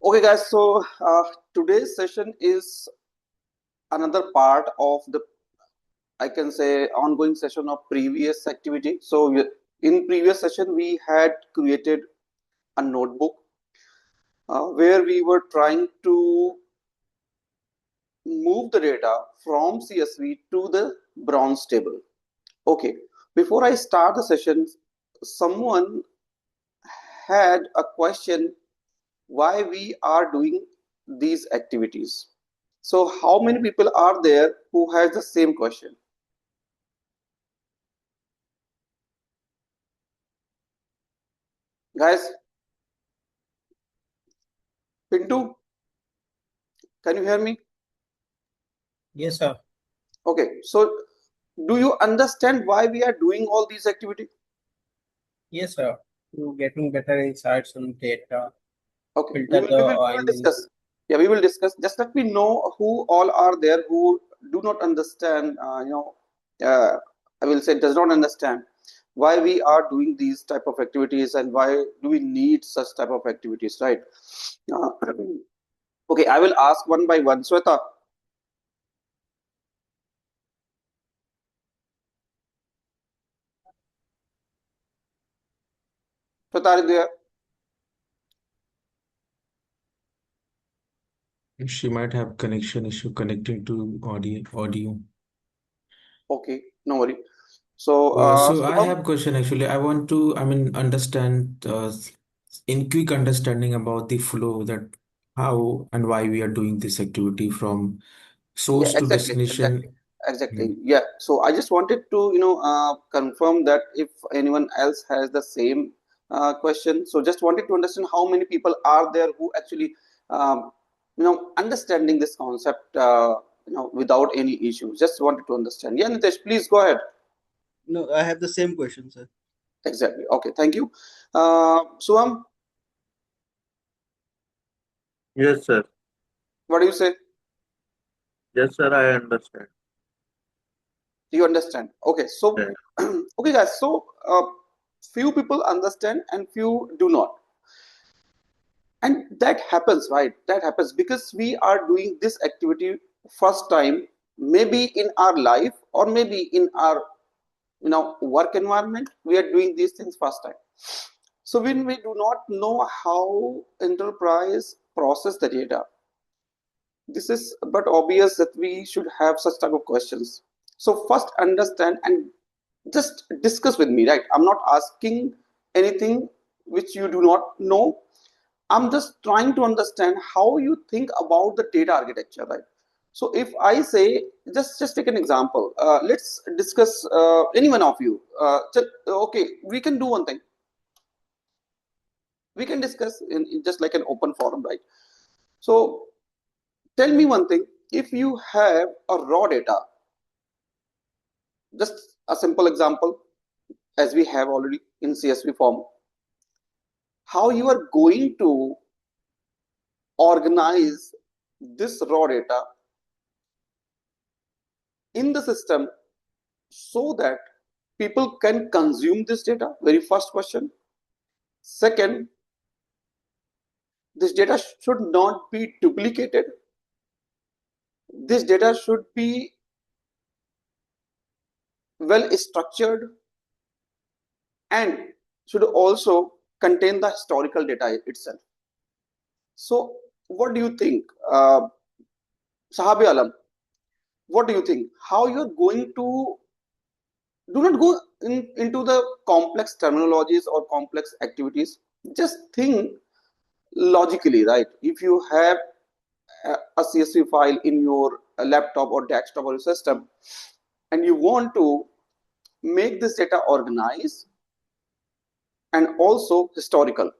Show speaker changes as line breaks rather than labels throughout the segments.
Okay, guys, so today's session is another part of the, I can say, ongoing session of previous activity. So in previous session, we had created a notebook where we were trying to move the data from CSV to the bronze table. Okay, before I start the session, someone had a question why we are doing these activities. So how many people are there who has the same question? Guys, Pintu, can you hear me?
Yes, sir.
Okay, so do you understand why we are doing all these activities?
Yes, sir. You getting better insights on data,
Okay, we
filter
will, we
the
will, we will
I
discuss. Yeah, we will discuss. Just let me know who all are there who do not understand, I will say does not understand why we are doing these type of activities and why do we need such type of activities, right? Uh, okay, I will ask one by one. Sweta, are you there?
She might have connection issue connecting to audio.
Okay, no worry. So,
So I
Shubham,
have question actually. I want to, understand in quick understanding about the flow that how and why we are doing this activity from
yeah,
source to
exactly, exactly,
destination.
exactly.
Hmm.
Yeah. So I just wanted to, confirm that if anyone else has the same question. So just wanted to understand how many people are there who actually, understanding this concept, without any issues. Just wanted to understand. Yeah, Nitesh, please go ahead.
No, I have the same question, sir.
Exactly. Okay. Thank you. Suam,
Yes, sir.
what do you say?
Yes, sir. I understand.
You understand? Okay. So,
Yeah.
okay, guys. So, few people understand and few do not, and that happens, right? That happens because we are doing this activity first time, maybe in our life or maybe in our work environment. We are doing these things first time. So when we do not know how enterprise process the data, this is but obvious that we should have such type of questions. So first understand and just discuss with me, right? I'm not asking anything which you do not know. I'm just trying to understand how you think about the data architecture, right? So if I say, just take an example. Let's discuss any one of you. Okay, we can do one thing. We can discuss in just like an open forum, right? So tell me one thing. If you have a raw data, just a simple example, as we have already in CSV form, how you are going to organize this raw data in the system so that people can consume this data? Very first question. Second, this data should not be duplicated. This data should be well structured and should also contain the historical data itself. So what do you think, Sahabi Alam? What do you think? How you're going to, do not go into the complex terminologies or complex activities. Just think logically, right? If you have a CSV file in your laptop or desktop or system, and you want to make this data organized and also historical,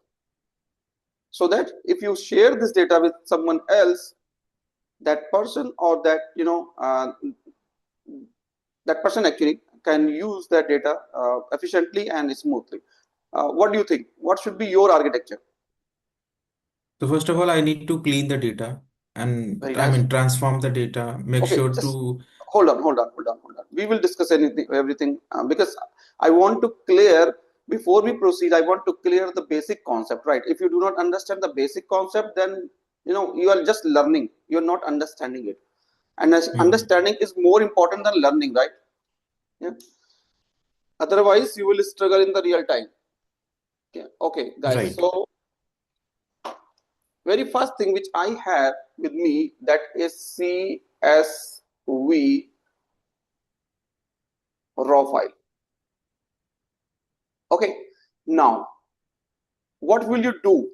so that if you share this data with someone else, that person or that person actually can use that data efficiently and smoothly. What do you think? What should be your architecture?
So first of all, I need to clean the data and
Very nice.
transform the data, make
Okay,
sure
just
to
hold on. We will discuss everything because I want to clear, before we proceed, I want to clear the basic concept, right? If you do not understand the basic concept, then you are just learning. You're not understanding it. And as understanding is more important than learning, right? Yeah. Otherwise, you will struggle in the real time. Okay, guys.
Right.
So, very first thing which I have with me, that is CSV raw file. Okay. Now, what will you do?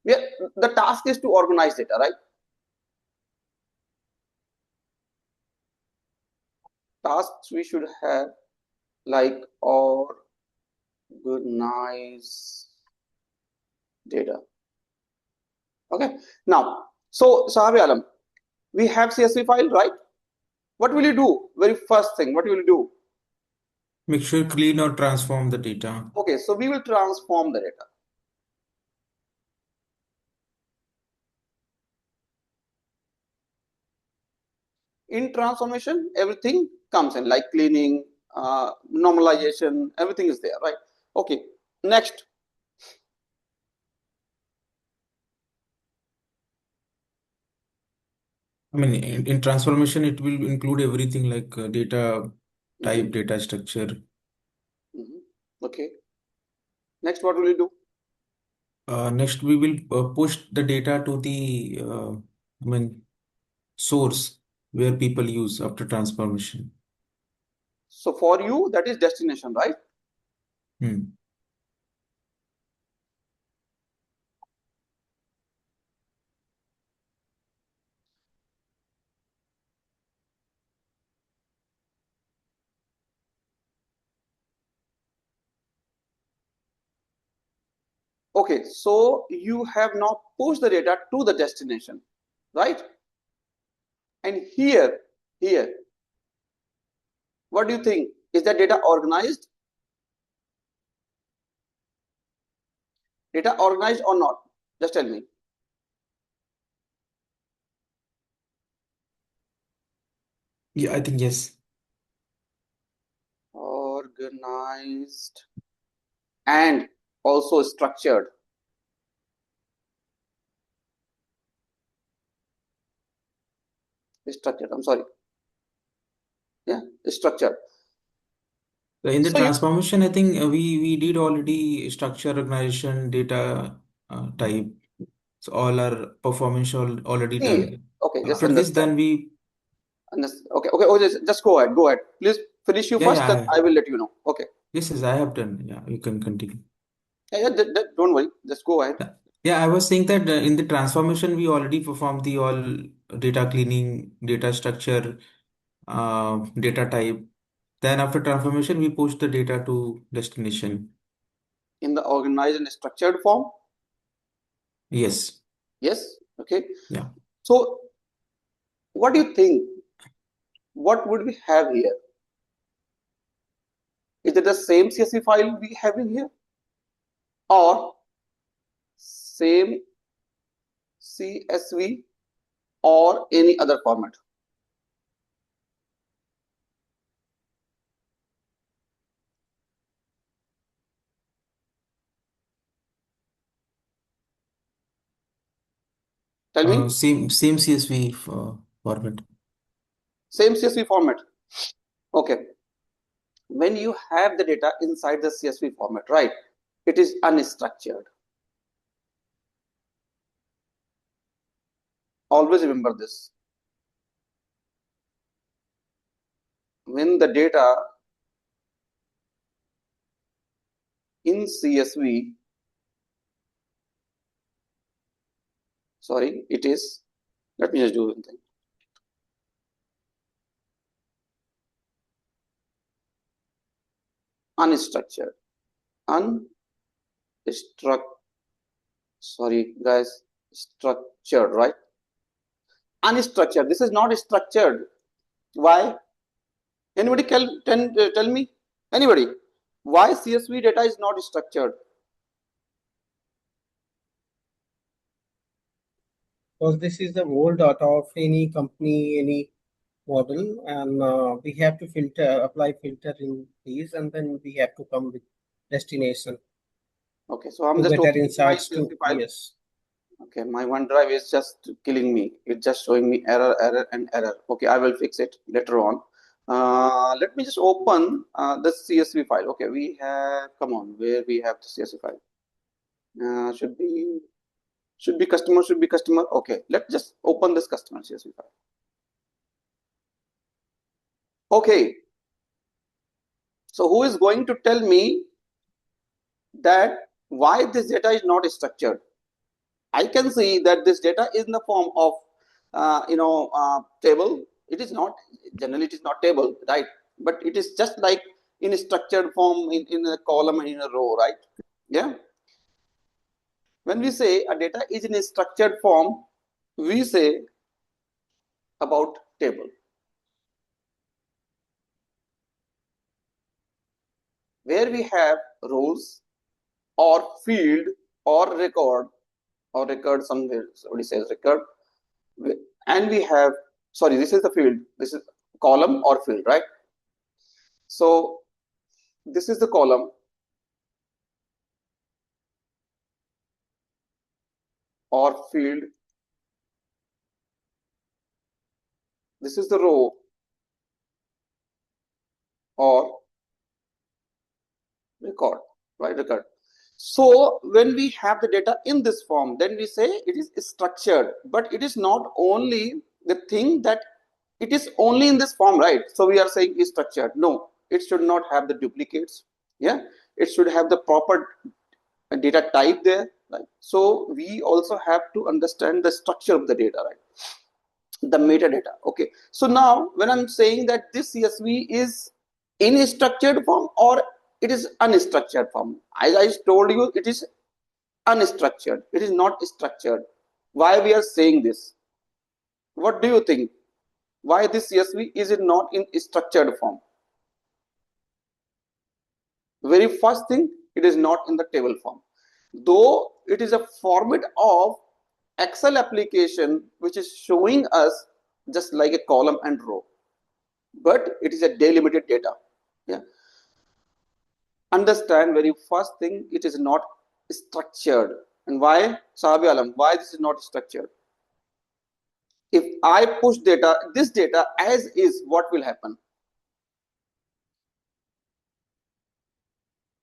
Yeah, the task is to organize data, right? Tasks we should have like organize data. Okay. Now, so Sahabi Alam, we have CSV file, right? What will you do? Very first thing, what will you do?
Make sure clean or transform the data.
Okay, so we will transform the data. In transformation, everything comes in, like cleaning, normalization, everything is there, right? Okay, next.
I mean, in transformation, it will include everything like data type, data structure.
Okay. Next, what will you do?
Next, we will push the data to the source where people use after transformation.
So for you, that is destination, right? Okay, so you have now pushed the data to the destination, right? And here, what do you think? Is that data organized? Data organized or not? Just tell me.
Yeah, I think yes.
Organized and also structured. Structured, I'm sorry. Yeah, structured.
In the
So you,
transformation, I think we did already structure, organization, data type. So all our performance already done.
okay, just
After this,
understand.
then we
Okay, okay, oh, just go ahead, Please finish you first, then I will let you know. Okay.
yes, I have done. Yeah, you can continue.
Yeah, don't worry, just go ahead.
Yeah, I was saying that in the transformation, we already performed the all data cleaning, data structure, data type. Then after transformation, we push the data to destination.
In the organized and structured form?
Yes.
Yes. Okay.
Yeah.
So what do you think? What would we have here? Is it the same CSV file we have in here? Or same CSV or any other format? Tell me.
Same CSV format.
Same CSV format. Okay. When you have the data inside the CSV format, right? It is unstructured. Always remember this. When the data in CSV, sorry, it is, let me just do one thing. Unstructured. Sorry guys, structured, right? Unstructured. This is not structured. Why? Anybody tell me? Anybody? Why CSV data is not structured?
Because this is the whole data of any company, any model, and we have to apply filter in these, and then we have to come with destination
Okay, so I'm
to
just
better
opening my
insights to
CSV file.
yes.
Okay, my OneDrive is just killing me. It's just showing me error, error, and error. Okay, I will fix it later on. Let me just open this CSV file. Okay, we have, come on, where we have the CSV file? Should be customer. Okay, let's just open this customer CSV file. Okay, so who is going to tell me that why this data is not structured? I can see that this data is in the form of table. It is not, generally it is not table, right? But it is just like in a structured form, in a column and in a row, right? Yeah. When we say a data is in a structured form, we say about table. Where we have rows or field or record somewhere, somebody says record, and we have, sorry, this is the field, this is column or field, right? So this is the column or field, this is the row or record, right? Record. So when we have the data in this form, then we say it is structured, but it is not only the thing that it is only in this form, right? So we are saying is structured. No, it should not have the duplicates. Yeah, it should have the proper data type there, right? So we also have to understand the structure of the data, right? The metadata. Okay, so now when I'm saying that this CSV is in a structured form or it is unstructured form, as I told you, it is unstructured, it is not structured. Why we are saying this? What do you think? Why this CSV is it not in structured form? Very first thing, it is not in the table form, though it is a format of Excel application which is showing us just like a column and row, but it is a delimited data. Yeah, understand very first thing, it is not structured. And why, Sahabi Alam, why this is not structured? If I push data, this data as is, what will happen?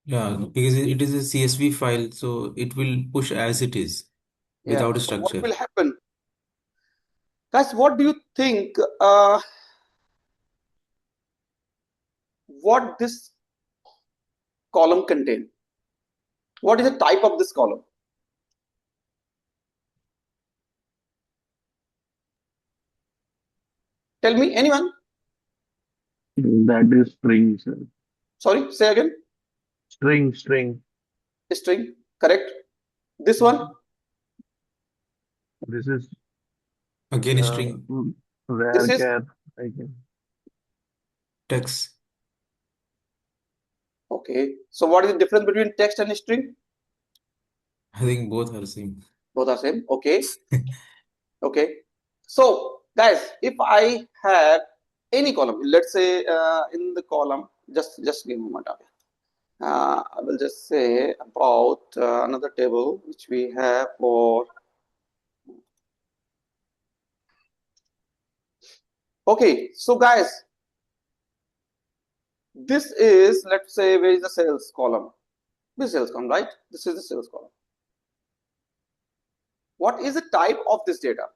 Yeah, because it is a CSV file, so it will push as it is
Yeah,
without a
but what
structure.
will happen? Guys, what do you think? What this column contain? What is the type of this column? Tell me, anyone?
That is string, sir.
Sorry, say again.
String.
String, correct. This one,
This is
Again, a string
this is,
varchar, I guess.
text.
okay. So what is the difference between text and string?
I think both are same.
Both are same. Okay. Okay. So guys, if I have any column, let's say in the column, just give me a moment. I will just say about another table which we have for. Okay, so guys, this is, let's say, where is the sales column? This sales column, right? This is the sales column. What is the type of this data?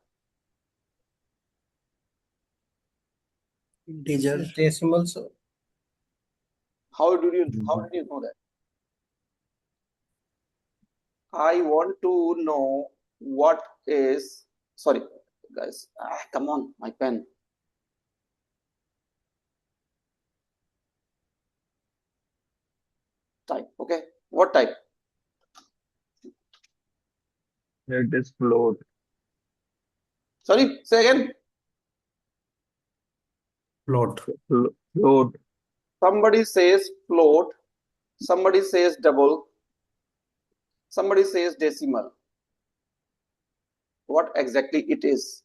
Integer.
Decimals.
How did you know that? I want to know what is, sorry guys, come on, my pen. Type, okay, what type?
It is float.
Sorry, say again.
Plot.
Float.
Somebody says float, somebody says double, somebody says decimal. What exactly it is?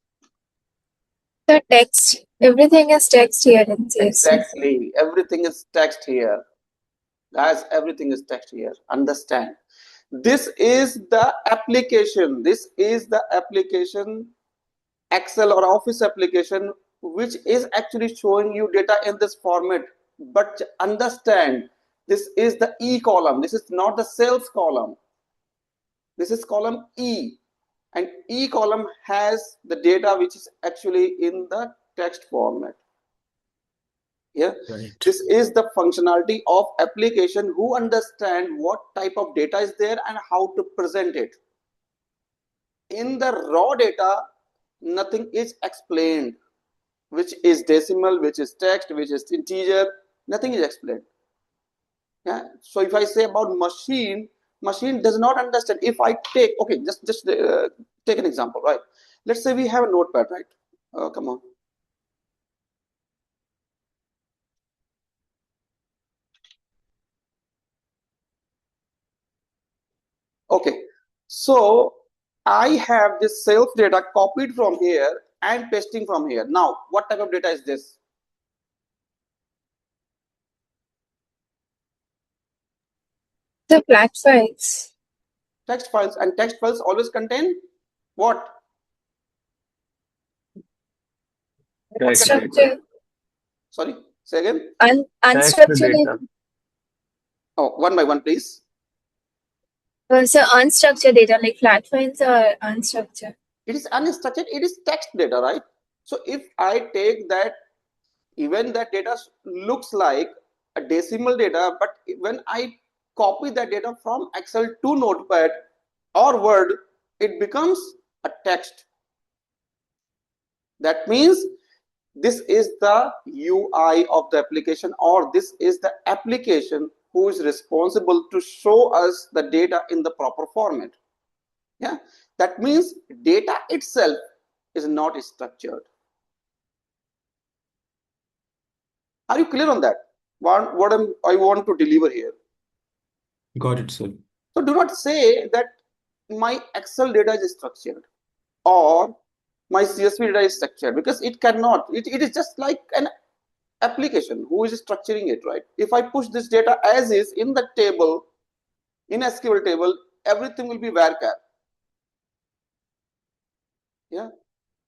The text. Everything is text here in CSV.
Exactly, everything is text here. Guys, everything is text here. Understand. This is the application. This is the application, Excel or Office application, which is actually showing you data in this format. But understand, this is the E column. This is not the sales column. This is column E. And E column has the data which is actually in the text format. Yeah,
Right.
this is the functionality of application who understand what type of data is there and how to present it. In the raw data, nothing is explained, which is decimal, which is text, which is integer, nothing is explained. Yeah, so if I say about machine does not understand. If I take, okay, just take an example, right? Let's say we have a notepad, right? Come on. Okay, so I have this sales data copied from here and pasting from here. Now, what type of data is this?
The flat files.
Text files, and text files always contain what?
Text data.
Unstructured.
Sorry, say again.
Text
Unstructured.
data.
Oh, one by one, please.
So unstructured data like flat files or unstructured.
It is unstructured, it is text data, right? So if I take that, even that data looks like a decimal data, but when I copy that data from Excel to Notepad or Word, it becomes a text. That means this is the UI of the application, or this is the application who is responsible to show us the data in the proper format. Yeah, that means data itself is not structured. Are you clear on that? What I want to deliver here?
Got it, sir.
So do not say that my Excel data is structured or my CSV data is structured, because it cannot. It is just like an application who is structuring it, right? If I push this data as is in the table, in SQL table, everything will be varchar. Yeah,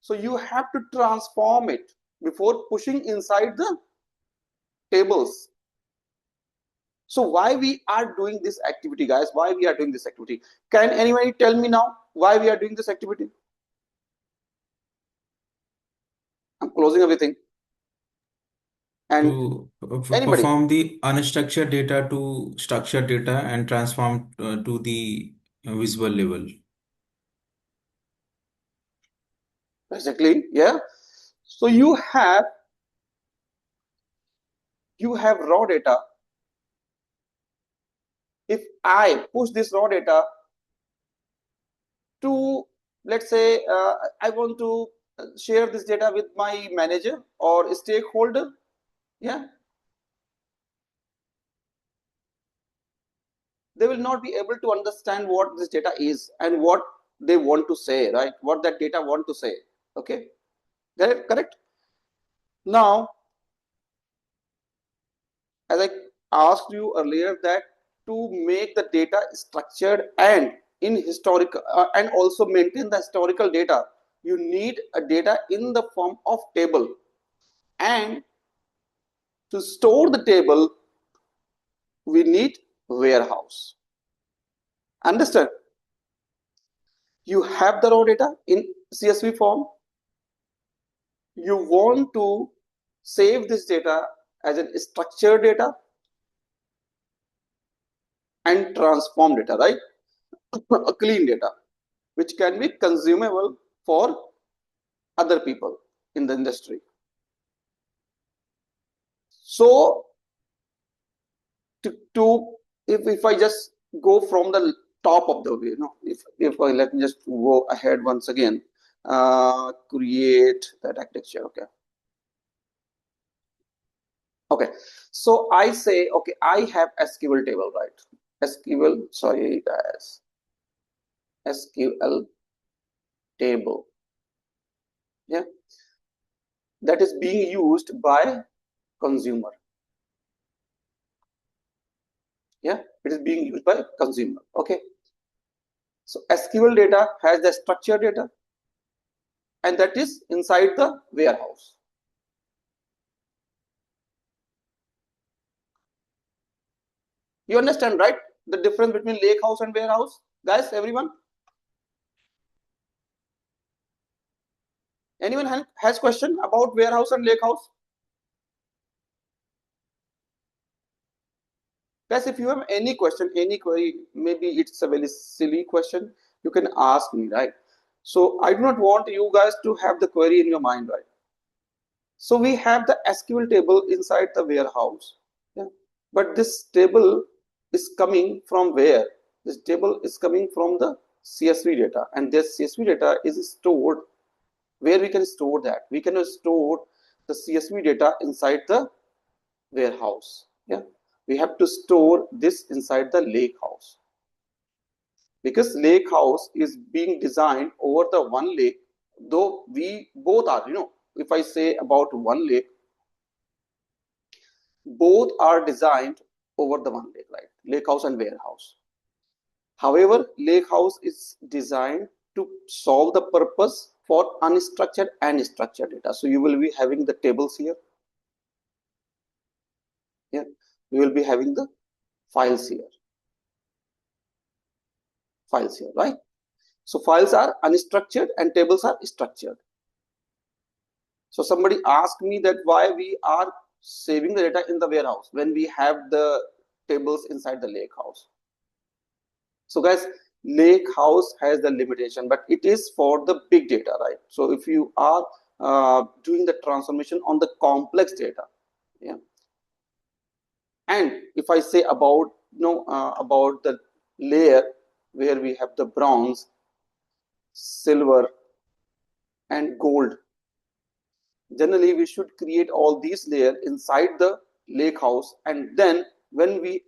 so you have to transform it before pushing inside the tables. So why we are doing this activity, guys? Why we are doing this activity? Can anybody tell me now why we are doing this activity? I'm closing everything. And
To
anybody?
perform the unstructured data to structured data and transform to the visual level.
Exactly, yeah. So you have raw data. If I push this raw data to, let's say, I want to share this data with my manager or stakeholder, yeah, they will not be able to understand what this data is and what they want to say, right? What that data want to say. Okay, correct. Now, as I asked you earlier, that to make the data structured and in historical and also maintain the historical data, you need a data in the form of table, and to store the table we need warehouse. Understand? You have the raw data in CSV form, you want to save this data as a structured data and transform data, right? A clean data which can be consumable for other people in the industry. So to if I just go from the top of the way, if I let me just go ahead once again, create that architecture. Okay, so I say, okay, I have SQL table, right? SQL table, yeah, that is being used by consumer. Yeah, it is being used by consumer. Okay. So SQL data has the structured data, and that is inside the warehouse. You understand, right? The difference between lake house and warehouse, guys, everyone? Anyone has question about warehouse and lake house? Guys, if you have any question, any query, maybe it's a very silly question, you can ask me, right? So I do not want you guys to have the query in your mind, right? So we have the SQL table inside the warehouse. Yeah. But this table is coming from where? This table is coming from the CSV data, and this CSV data is stored where we can store that. We can store the CSV data inside the warehouse. Yeah. We have to store this inside the lake house, because lake house is being designed over the one lake, though we both are, if I say about one lake, both are designed over the one lake, right? Lake house and warehouse. However, lake house is designed to solve the purpose for unstructured and structured data. So you will be having the tables here. Yeah, you will be having the files here. Files here, right? So files are unstructured and tables are structured. So somebody asked me that why we are saving the data in the warehouse when we have the tables inside the lake house. So guys, lake house has the limitation, but it is for the big data, right? So if you are doing the transformation on the complex data, yeah. And if I say about about the layer where we have the bronze, silver, and gold, generally we should create all these layers inside the lake house, and then when we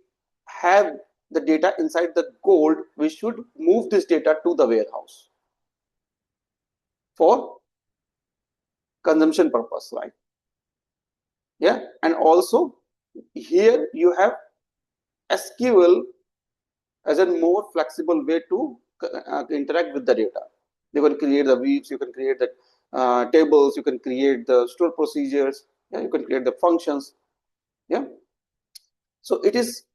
have the data inside the gold, we should move this data to the warehouse for consumption purpose, right? Yeah. And also here you have SQL as a more flexible way to interact with the data. You can create the weaves, you can create the tables, you can create the store procedures, yeah, you can create the functions. Yeah. So it is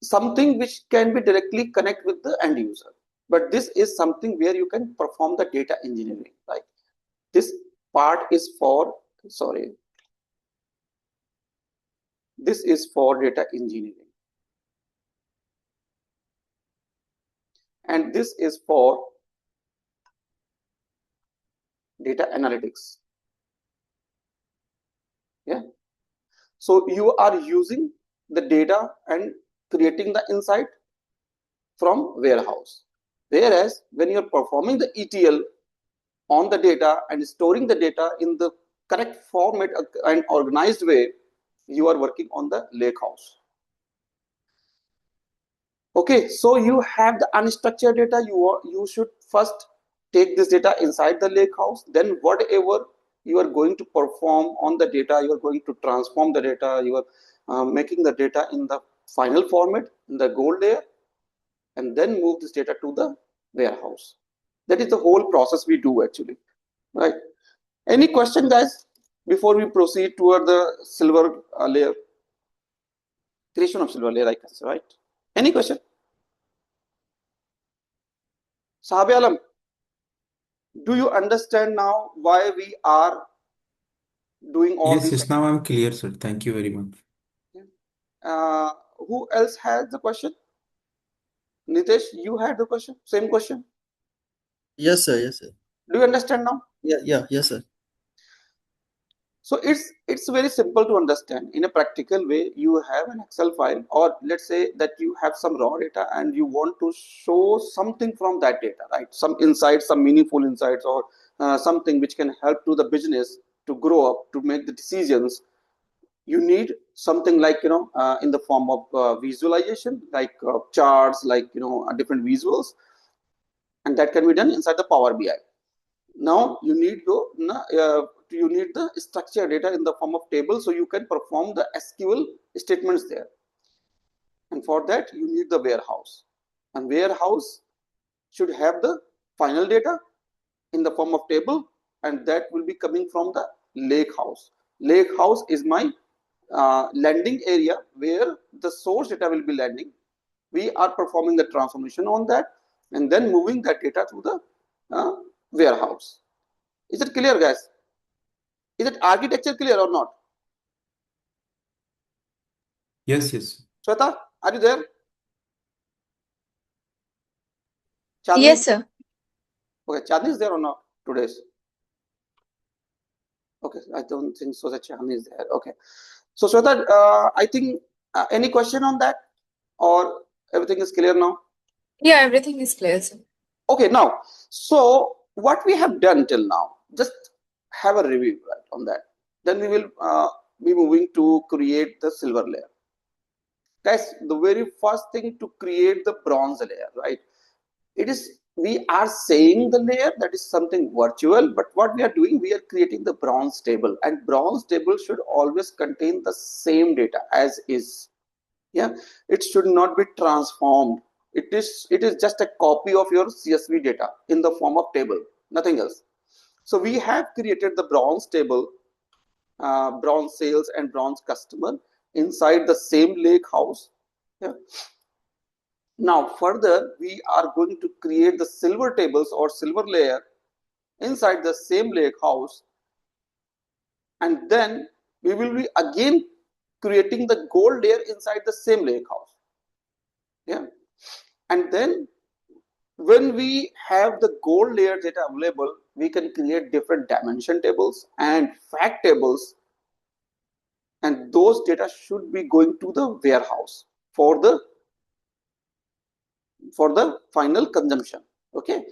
something which can be directly connect with the end user, but this is something where you can perform the data engineering, right? This part is for, sorry, this is for data engineering, and this is for data analytics. Yeah. So you are using the data and creating the insight from warehouse, whereas when you're performing the ETL on the data and storing the data in the correct format and organized way, you are working on the lake house. Okay, so you have the unstructured data. You should first take this data inside the lake house. Then whatever you are going to perform on the data, you are going to transform the data. You are making the data in the final format in the gold layer, and then move this data to the warehouse. That is the whole process we do actually, right? Any question, guys, before we proceed toward the silver layer, creation of silver layer, I can say, right? Any question? Sahabe Alam, do you understand now why we are doing all
Yes,
these?
yes, now I'm clear, sir. Thank you very much.
Who else has the question? Nitesh, you had the question? Same question?
Yes, sir. Yes, sir.
Do you understand now?
Yes, sir.
So it's very simple to understand. In a practical way, you have an Excel file, or let's say that you have some raw data and you want to show something from that data, right? Some insights, some meaningful insights, or something which can help to the business to grow up, to make the decisions. You need something like, in the form of visualization, like charts, like, different visuals, and that can be done inside the Power BI. Now you need the structured data in the form of table, so you can perform the SQL statements there. And for that, you need the warehouse. And warehouse should have the final data in the form of table, and that will be coming from the lake house. Lake house is my landing area where the source data will be landing. We are performing the transformation on that and then moving that data to the warehouse. Is it clear, guys? Is it architecture clear or not?
Yes, yes.
Shweta, are you there? Chandni?
Yes, sir.
Okay, Chandni is there or not today's? Okay, I don't think so that Chandni is there. Okay. So Shweta, I think any question on that or everything is clear now?
Yeah, everything is clear, sir.
Okay, now, so what we have done till now, just have a review right, on that. Then we will be moving to create the silver layer. Guys, the very first thing to create the bronze layer, right? It is, we are saying the layer that is something virtual, but what we are doing, we are creating the bronze table, and bronze table should always contain the same data as is. Yeah, it should not be transformed. It is just a copy of your CSV data in the form of table, nothing else. So we have created the bronze table, bronze sales and bronze customer inside the same lake house. Yeah. Now further, we are going to create the silver tables or silver layer inside the same lake house, and then we will be again creating the gold layer inside the same lake house. Yeah, and then when we have the gold layer data available, we can create different dimension tables and fact tables, and those data should be going to the warehouse for the final consumption. Okay,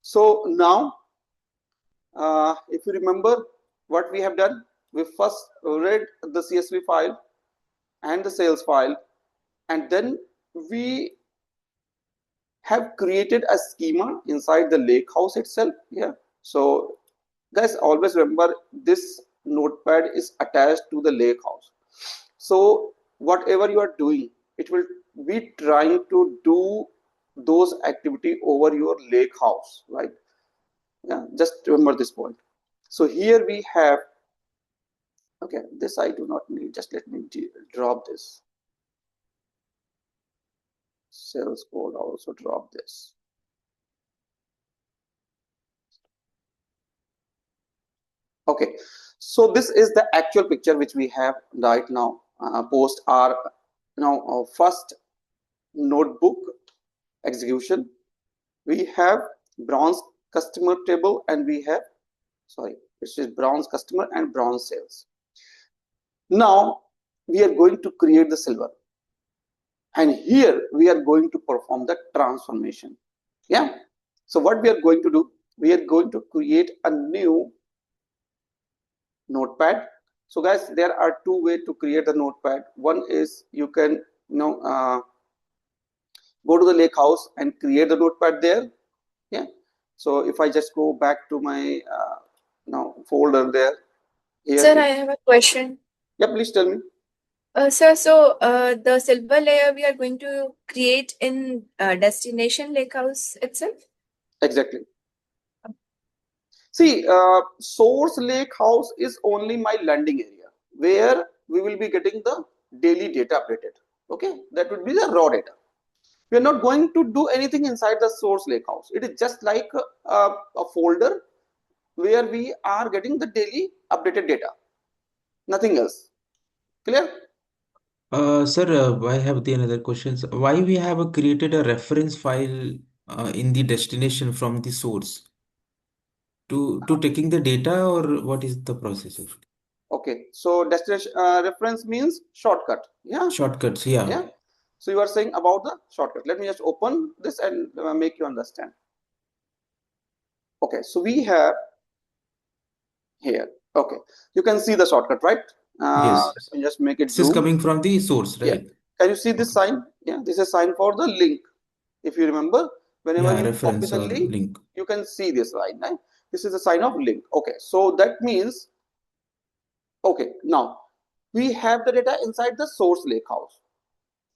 so now if you remember what we have done, we first read the CSV file and the sales file, and then we have created a schema inside the lake house itself. Yeah, so guys, always remember this notepad is attached to the lake house. So whatever you are doing, it will be trying to do those activity over your lake house, right? Yeah, just remember this point. So here we have, okay, this I do not need, just let me drop this. Sales code, also drop this. Okay, so this is the actual picture which we have right now post our first notebook execution. We have bronze customer table and we have, sorry, this is bronze customer and bronze sales. Now we are going to create the silver, and here we are going to perform the transformation. Yeah, so what we are going to do, we are going to create a new notepad. So guys, there are two ways to create the notepad. One is you can go to the lake house and create the notepad there. Yeah, so if I just go back to my folder there here.
Sir, I have a question.
Yeah, please tell me.
Sir, so the silver layer we are going to create in destination lakehouse itself?
Exactly. See, source lake house is only my landing area where we will be getting the daily data updated. Okay, that would be the raw data. We are not going to do anything inside the source lake house. It is just like a folder where we are getting the daily updated data, nothing else. Clear?
Sir, I have the another questions. Why we have created a reference file in the destination from the source to taking the data, or what is the process of it?
Okay, so destination reference means shortcut. Yeah,
Shortcuts, yeah.
yeah. So you are saying about the shortcut. Let me just open this and make you understand. Okay, so we have here. Okay, you can see the shortcut, right?
Yes.
Let me just make it
This is
zoom.
coming from the source,
Yeah.
right?
Can you see this sign? Yeah, this is sign for the link. If you remember, whenever
Yeah,
you copy
reference
the
or
link,
link.
you can see this line, right? This is a sign of link. Okay, so that means, okay, now we have the data inside the source lakehouse.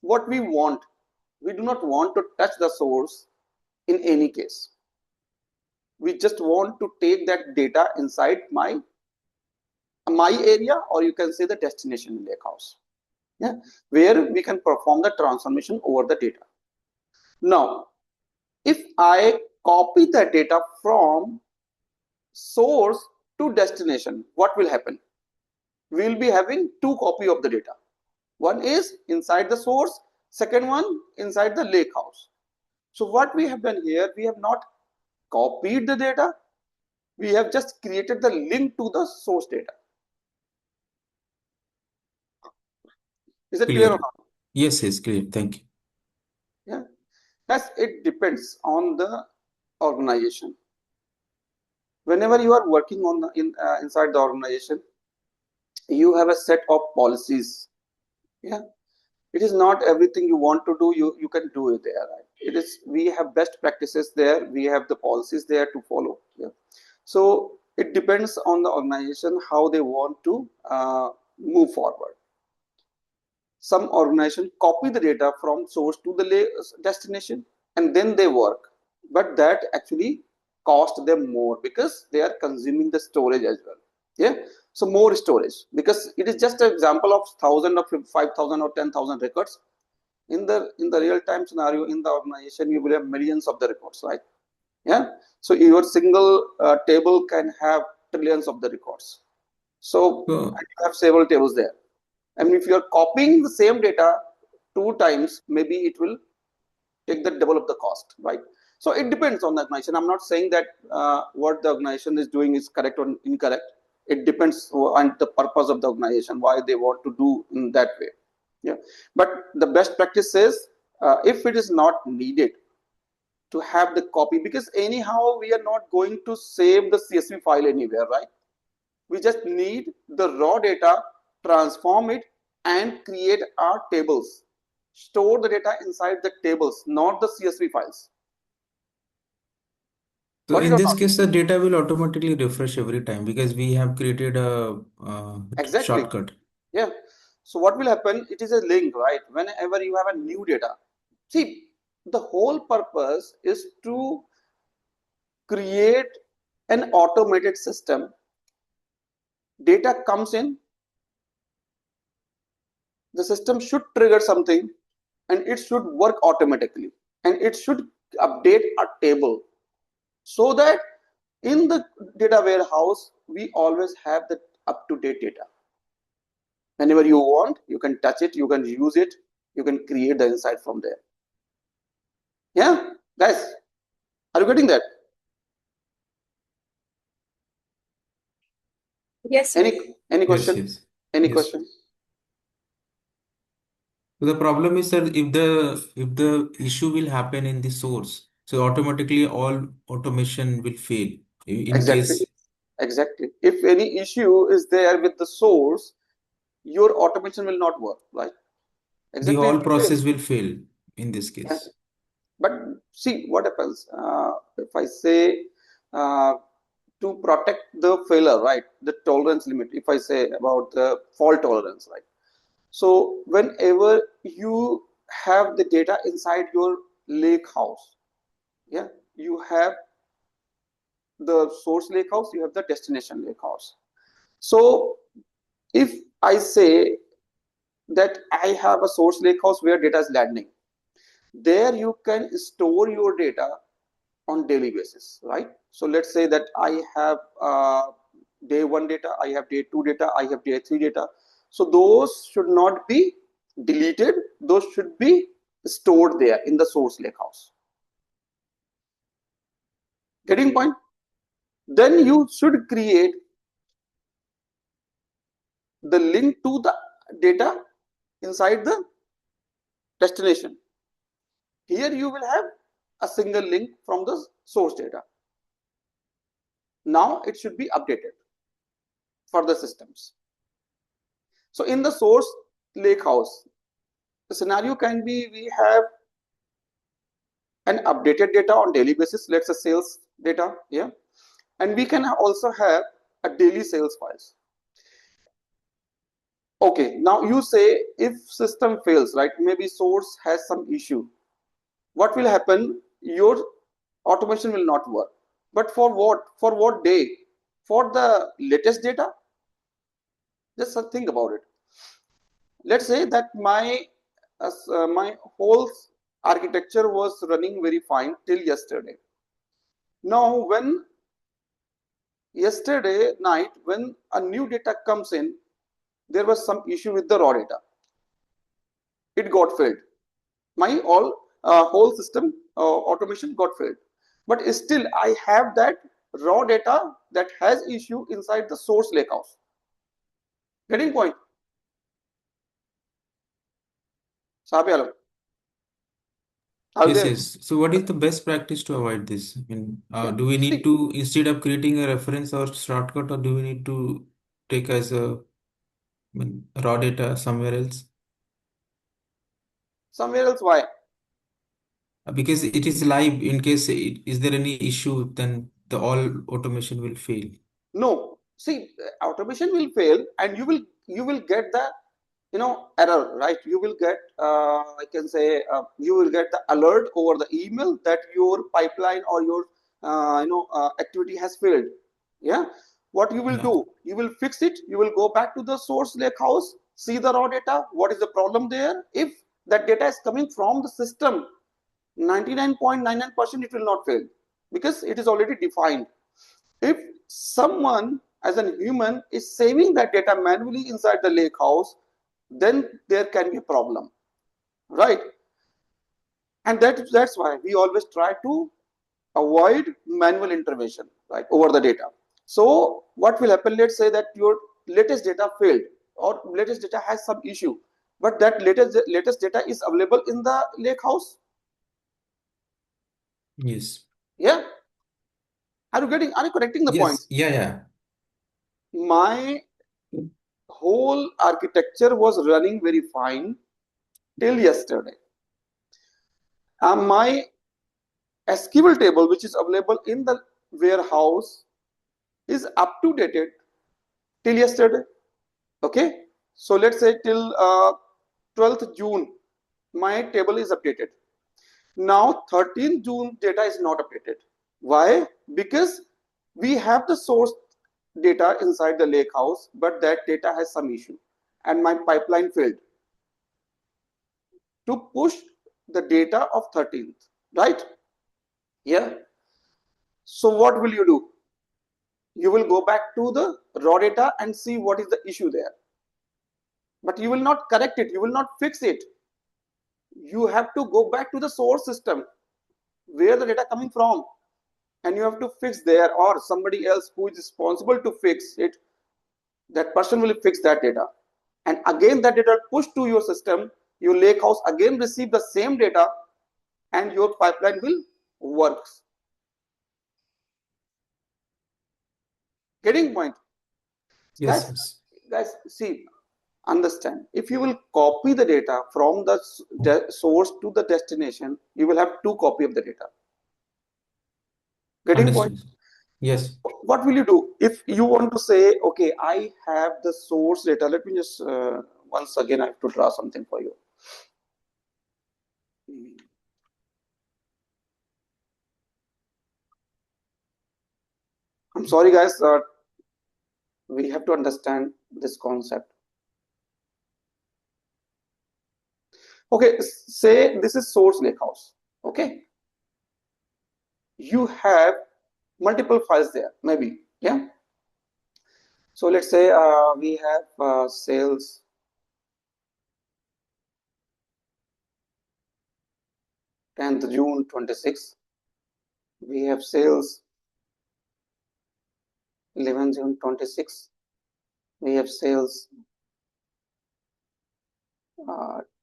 what we want. We do not want to touch the source in any case. We just want to take that data inside my area, or you can say the destination lakehouse, yeah, where we can perform the transformation over the data. Now, if I copy the data from source to destination, what will happen? We will be having two copies of the data. One is inside the source, second one inside the lakehouse. So what we have done here, we have not copied the data, we have just created the link to the source data. Is it clear or not?
Yes, clear. Thank you.
Yeah, it depends on the organization. Whenever you are working on inside the organization, you have a set of policies. Yeah, it is not everything you want to do, you can do it there, right? It is, we have best practices there, we have the policies there to follow. Yeah, so it depends on the organization how they want to move forward. Some organization copy the data from source to the destination and then they work, but that actually cost them more because they are consuming the storage as well. Yeah, so more storage, because it is just an example of 1,000 or 5,000 or 10,000 records. In the real time scenario in the organization, you will have millions of the records, right? Yeah, so your single table can have trillions of the records. So
So,
you have several tables there. I mean, if you are copying the same data 2 times, maybe it will take the double of the cost, right? So it depends on the organization. I'm not saying that what the organization is doing is correct or incorrect. It depends on the purpose of the organization, why they want to do in that way. Yeah, but the best practice is if it is not needed to have the copy, because anyhow we are not going to save the CSV file anywhere, right? We just need the raw data, transform it, and create our tables. Store the data inside the tables, not the CSV files.
So
Got it
in
or
this
not?
case, the data will automatically refresh every time because we have created a
Exactly.
shortcut.
Yeah. So what will happen? It is a link, right? Whenever you have a new data, see, the whole purpose is to create an automated system. Data comes in, the system should trigger something, and it should work automatically, and it should update a table, so that in the data warehouse we always have the up-to-date data. Whenever you want, you can touch it, you can use it, you can create the insight from there. Yeah, guys, are you getting that?
Yes, sir.
Any question?
Yes.
Any
Yes.
question?
So the problem is that if the issue will happen in the source, so automatically all automation will fail. In
Exactly.
case
Exactly. If any issue is there with the source, your automation will not work, right?
the
Exactly,
whole
it will fail.
process will fail in this
Yeah.
case.
But see what happens if I say to protect the failure, right? The tolerance limit. If I say about the fault tolerance, right? So whenever you have the data inside your lake house, yeah, you have the source lake house, you have the destination lake house. So if I say that I have a source lake house where data is landing, there you can store your data on daily basis, right? So let's say that I have day 1 data, I have day 2 data, I have day 3 data. So those should not be deleted, those should be stored there in the source lakehouse. Getting point? Then you should create the link to the data inside the destination. Here you will have a single link from the source data. Now it should be updated for the systems. So in the source lakehouse, the scenario can be we have an updated data on daily basis, let's say sales data, yeah, and we can also have a daily sales files. Okay, now you say if system fails, right? Maybe source has some issue. What will happen? Your automation will not work. But for what? For what day? For the latest data? Just think about it. Let's say that my whole architecture was running very fine till yesterday. Now, when yesterday night, when a new data comes in, there was some issue with the raw data. It got failed. My whole system automation got failed. But still, I have that raw data that has issue inside the source lakehouse. Getting point? Sabi alam. Are
Yes,
there?
yes. So what is the best practice to avoid this? I mean,
Yeah.
do we need
See,
to, instead of creating a reference or shortcut, or do we need to take as a, I mean, raw data somewhere else?
somewhere else, why?
Because it is live. In case is there any issue, then the all automation will fail.
No. See, automation will fail, and you will get the error, right? You will get I can say you will get the alert over the email that your pipeline or your activity has failed. Yeah. What you will
Yeah.
do? You will fix it. You will go back to the source lake house, see the raw data. What is the problem there? If that data is coming from the system, 99.99% it will not fail because it is already defined. If someone as a human is saving that data manually inside the lake house, then there can be a problem, right? And that's why we always try to avoid manual intervention, right, over the data. So what will happen? Let's say that your latest data failed or latest data has some issue, but that latest data is available in the lake house.
Yes.
Yeah. Are you connecting the
Yes.
points?
Yeah. Yeah.
My whole architecture was running very fine till yesterday. My SQL table, which is available in the warehouse, is up to date till yesterday. Okay, so let's say till 12th June, my table is updated. Now 13th June data is not updated. Why? Because we have the source data inside the lake house, but that data has some issue, and my pipeline failed to push the data of 13th, right? Yeah. So what will you do? You will go back to the raw data and see what is the issue there. But you will not correct it. You will not fix it. You have to go back to the source system where the data coming from, and you have to fix there, or somebody else who is responsible to fix it, that person will fix that data. And again, that data pushed to your system, your lake house again receive the same data, and your pipeline will work. Getting point?
Yes.
Guys,
Yes.
guys, see, understand, if you will copy the data from the source to the destination, you will have two copy of the data. Getting point?
Understood. Yes.
What will you do if you want to say, okay, I have the source data? Let me just once again, I have to draw something for you. I'm sorry, guys, we have to understand this concept. Okay, say this is source lakehouse. Okay, you have multiple files there, maybe. Yeah. So let's say we have sales, 10th June 26. We have sales 11th June 26. We have sales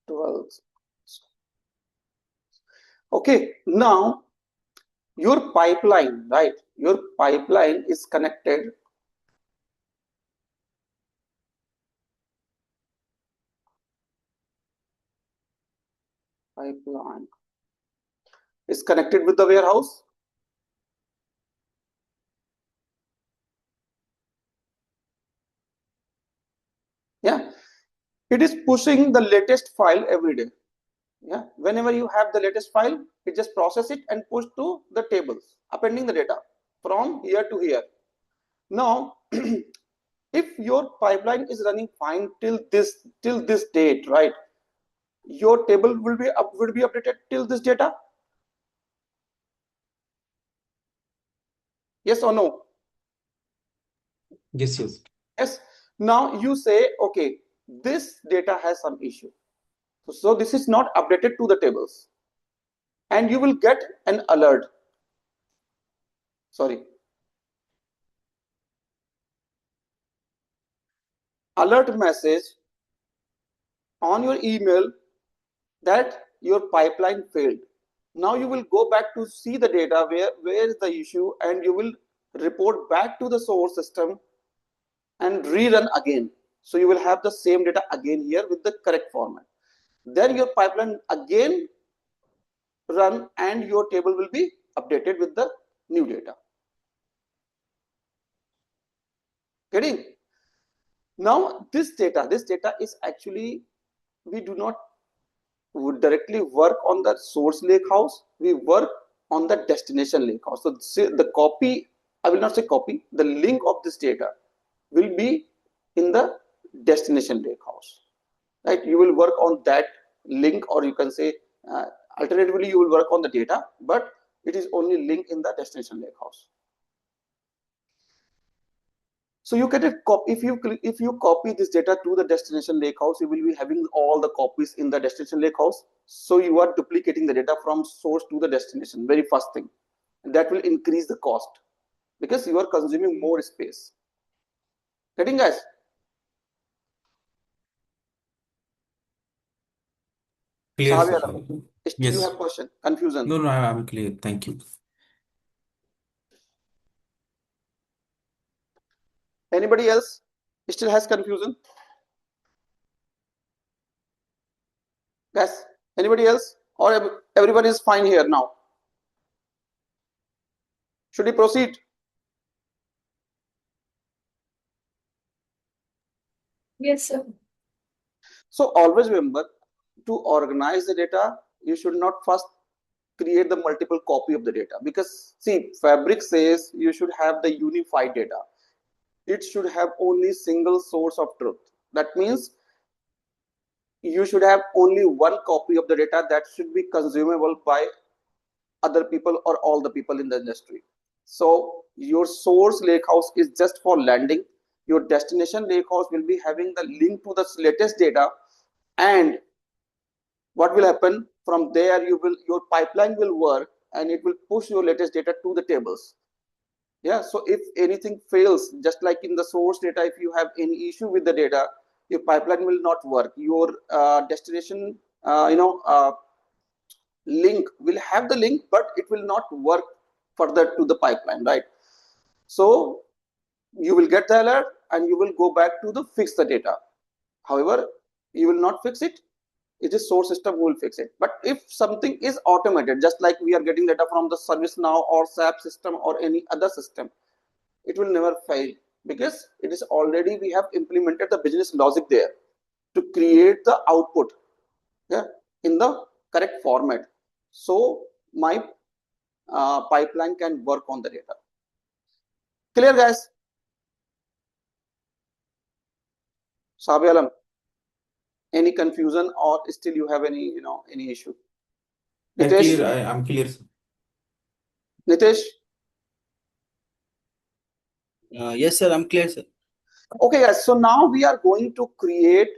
12th. Okay, now your pipeline, right? Your pipeline is connected. Pipeline is connected with the warehouse. Yeah. It is pushing the latest file every day. Yeah, whenever you have the latest file, it just process it and push to the tables, appending the data from here to here. Now, if your pipeline is running fine till this date, right? Your table will be updated till this data. Yes or no?
Yes, yes.
Yes. Now you say, okay, this data has some issue. So this is not updated to the tables. And you will get an alert. Sorry. Alert message on your email that your pipeline failed. Now you will go back to see the data, where is the issue, and you will report back to the source system and rerun again. So you will have the same data again here with the correct format. Then your pipeline again run and your table will be updated with the new data. Getting? Now this data is actually, we do not directly work on the source lakehouse, we work on the destination lakehouse. So the copy, I will not say copy, the link of this data will be in the destination lakehouse, right? You will work on that link, or you can say alternatively you will work on the data, but it is only linked in the destination lakehouse. So you get a copy. If you copy this data to the destination lakehouse, you will be having all the copies in the destination lakehouse. So you are duplicating the data from source to the destination. Very first thing, and that will increase the cost because you are consuming more space. Getting, guys?
Clear,
Sahabi
sir.
Alam, still you
Yes.
have question, confusion?
No, I'm clear. Thank you.
Anybody else still has confusion? Yes. Anybody else? Or everyone is fine here now? Should we proceed?
Yes, sir.
So always remember, to organize the data, you should not first create the multiple copy of the data, because see, Fabric says you should have the unified data. It should have only single source of truth. That means you should have only one copy of the data that should be consumable by other people or all the people in the industry. So your source lakehouse is just for landing. Your destination lakehouse will be having the link to the latest data, and what will happen from there, your pipeline will work and it will push your latest data to the tables. Yeah, so if anything fails, just like in the source data, if you have any issue with the data, your pipeline will not work. Your destination link will have the link, but it will not work further to the pipeline, right? So you will get the alert and you will go back to the fix the data. However, you will not fix it. It is source system who will fix it. But if something is automated, just like we are getting data from the ServiceNow or SAP system or any other system, it will never fail, because it is already, we have implemented the business logic there to create the output, yeah, in the correct format. So my pipeline can work on the data. Clear, guys? Sabi Alam, any confusion, or still you have any any issue?
I'm
Nitesh?
clear. I'm clear, sir.
Nitesh?
Yes, sir. I'm clear, sir.
Okay, guys. So now we are going to create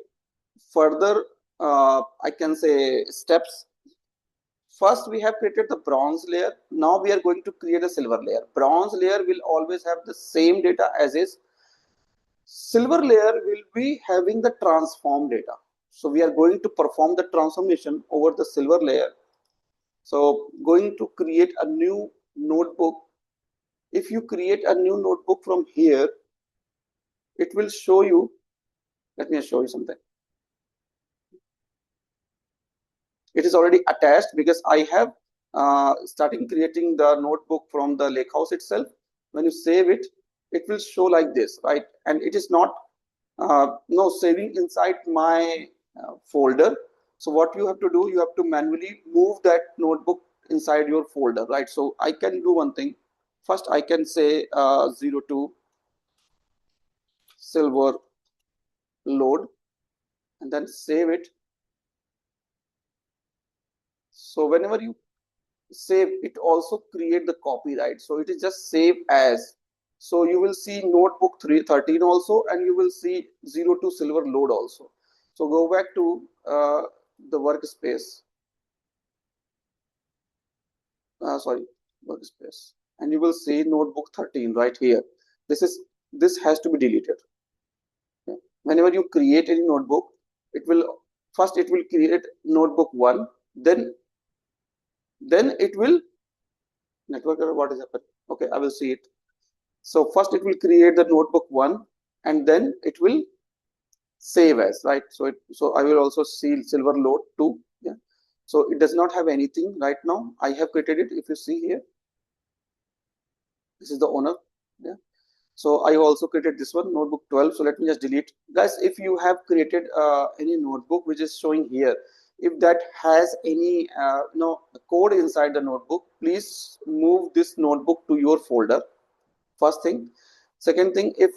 further, I can say, steps. First, we have created the bronze layer. Now we are going to create a silver layer. Bronze layer will always have the same data as is. Silver layer will be having the transform data. So we are going to perform the transformation over the silver layer. So going to create a new notebook. If you create a new notebook from here, it will show you, let me show you something. It is already attached because I have started creating the notebook from the lakehouse itself. When you save it, it will show like this, right? And it is not no, saving inside my folder. So what you have to do, you have to manually move that notebook inside your folder, right? So I can do one thing. First, I can say 02 silver load, and then save it. So whenever you save, it also create the copy, right? So it is just save as. So you will see notebook 313 also, and you will see 02 silver load also. So go back to the workspace. Sorry, workspace, and you will see notebook 13 right here. This has to be deleted. Okay. Whenever you create any notebook, it will create notebook 1, then it will network error. What is happening? Okay, I will see it. So first it will create the notebook 1, and then it will save as, right? So I will also see silver load 2. Yeah. So it does not have anything right now. I have created it. If you see here, this is the owner. Yeah. So I also created this one, notebook 12. So let me just delete. Guys, if you have created any notebook which is showing here, if that has any code inside the notebook, please move this notebook to your folder. First thing. Second thing, if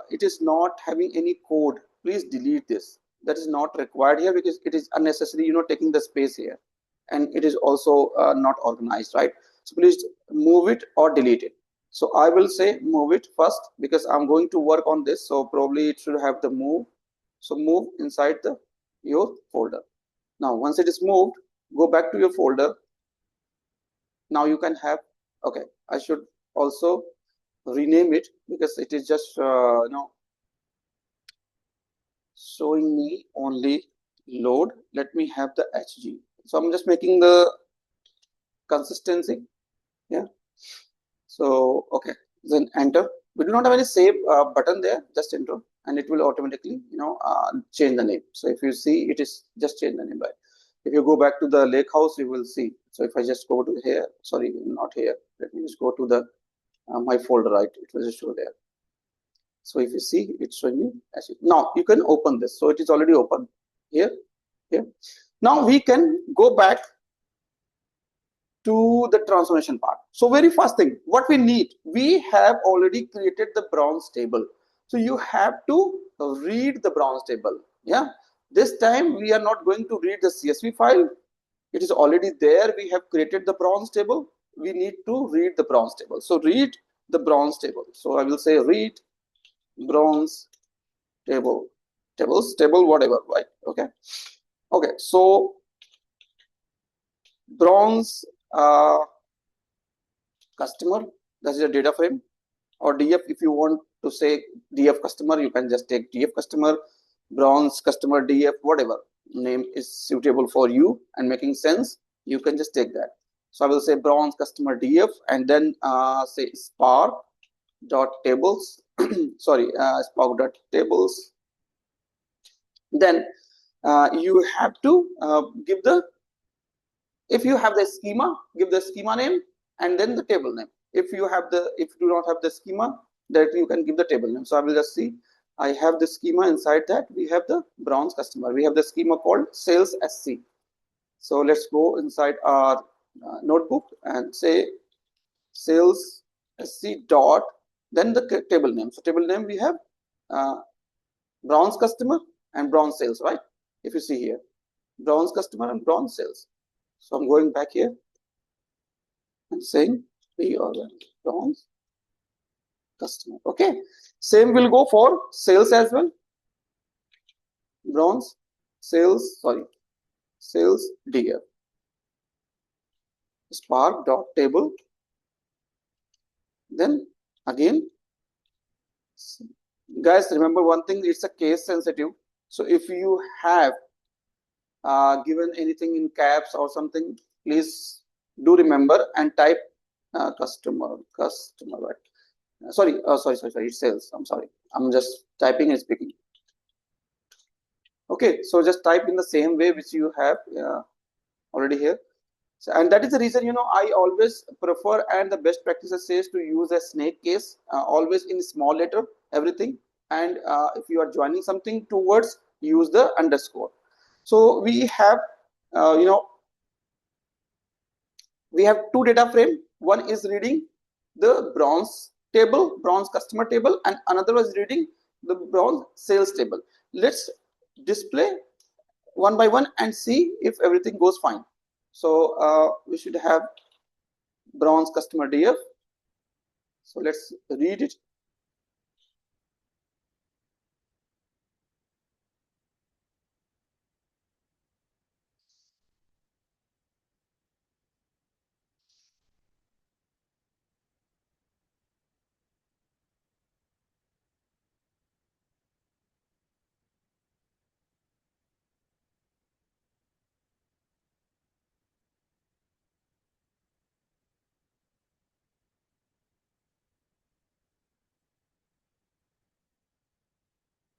it is not having any code, please delete this. That is not required here because it is unnecessary, taking the space here, and it is also not organized, right? So please move it or delete it. So I will say move it first because I'm going to work on this. So probably it should have the move. So move inside your folder. Now once it is moved, go back to your folder. Now you can have, okay, I should also rename it because it is just showing me only load. Let me have the HG. So I'm just making the consistency. Yeah. So okay, then enter. We do not have any save button there. Just enter, and it will automatically change the name. So if you see, it is just change the name. Right. If you go back to the lake house, you will see. So if I just go to here, sorry, not here. Let me just go to the my folder, right? It will just show there. So if you see, it's showing me as now you can open this. So it is already open here. Now we can go back to the transformation part. So very first thing, what we need, we have already created the bronze table. So you have to read the bronze table. Yeah. This time we are not going to read the CSV file. It is already there. We have created the bronze table. We need to read the bronze table. So read the bronze table. So I will say read bronze table, whatever, right? Okay. So bronze customer, that is a data frame, or DF. If you want to say DF customer, you can just take DF customer, bronze customer DF, whatever name is suitable for you and making sense. You can just take that. So I will say bronze customer DF, and then say spark dot tables. Sorry, spark dot tables. Then you have to give the, if you have the schema, give the schema name and then the table name. If you do not have the schema, that you can give the table name. So I will just see, I have the schema. Inside that we have the bronze customer. We have the schema called sales SC. So let's go inside our notebook and say sales SC dot, then the table name. So table name we have bronze customer and bronze sales, right? If you see here, bronze customer and bronze sales. So I'm going back here and saying we are bronze customer. Okay. Same will go for sales as well. Bronze sales, sorry, sales DF. Spark dot table. Then again, guys, remember one thing, it's a case sensitive. So if you have given anything in caps or something, please do remember and type customer, right? Sorry, it sales. I'm sorry. I'm just typing and speaking. Okay, so just type in the same way which you have already here. So, and that is the reason, I always prefer, and the best practices says to use a snake case, always in small letter, everything. and if you are joining something towards, use the underscore. So we have we have two data frame. One is reading the bronze table, bronze customer table, and another was reading the bronze sales table. Let's display one by one and see if everything goes fine. So we should have bronze customer DF. So let's read it.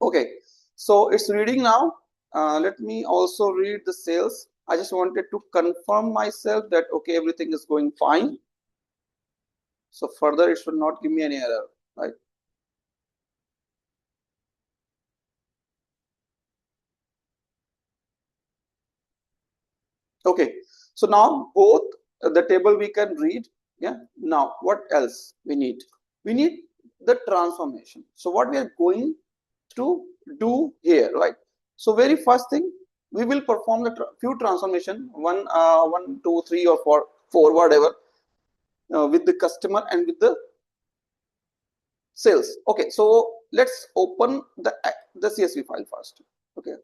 Okay, so it's reading now. Let me also read the sales. I just wanted to confirm myself that okay, everything is going fine. So further it should not give me any error, right? Okay, so now both the table we can read. Yeah, now what else we need? We need the transformation. So what we are going to do here, right? So very first thing, we will perform the few transformation, one, 2, 3, or 4, whatever, with the customer and with the sales. Okay, so let's open the CSV file first. Okay,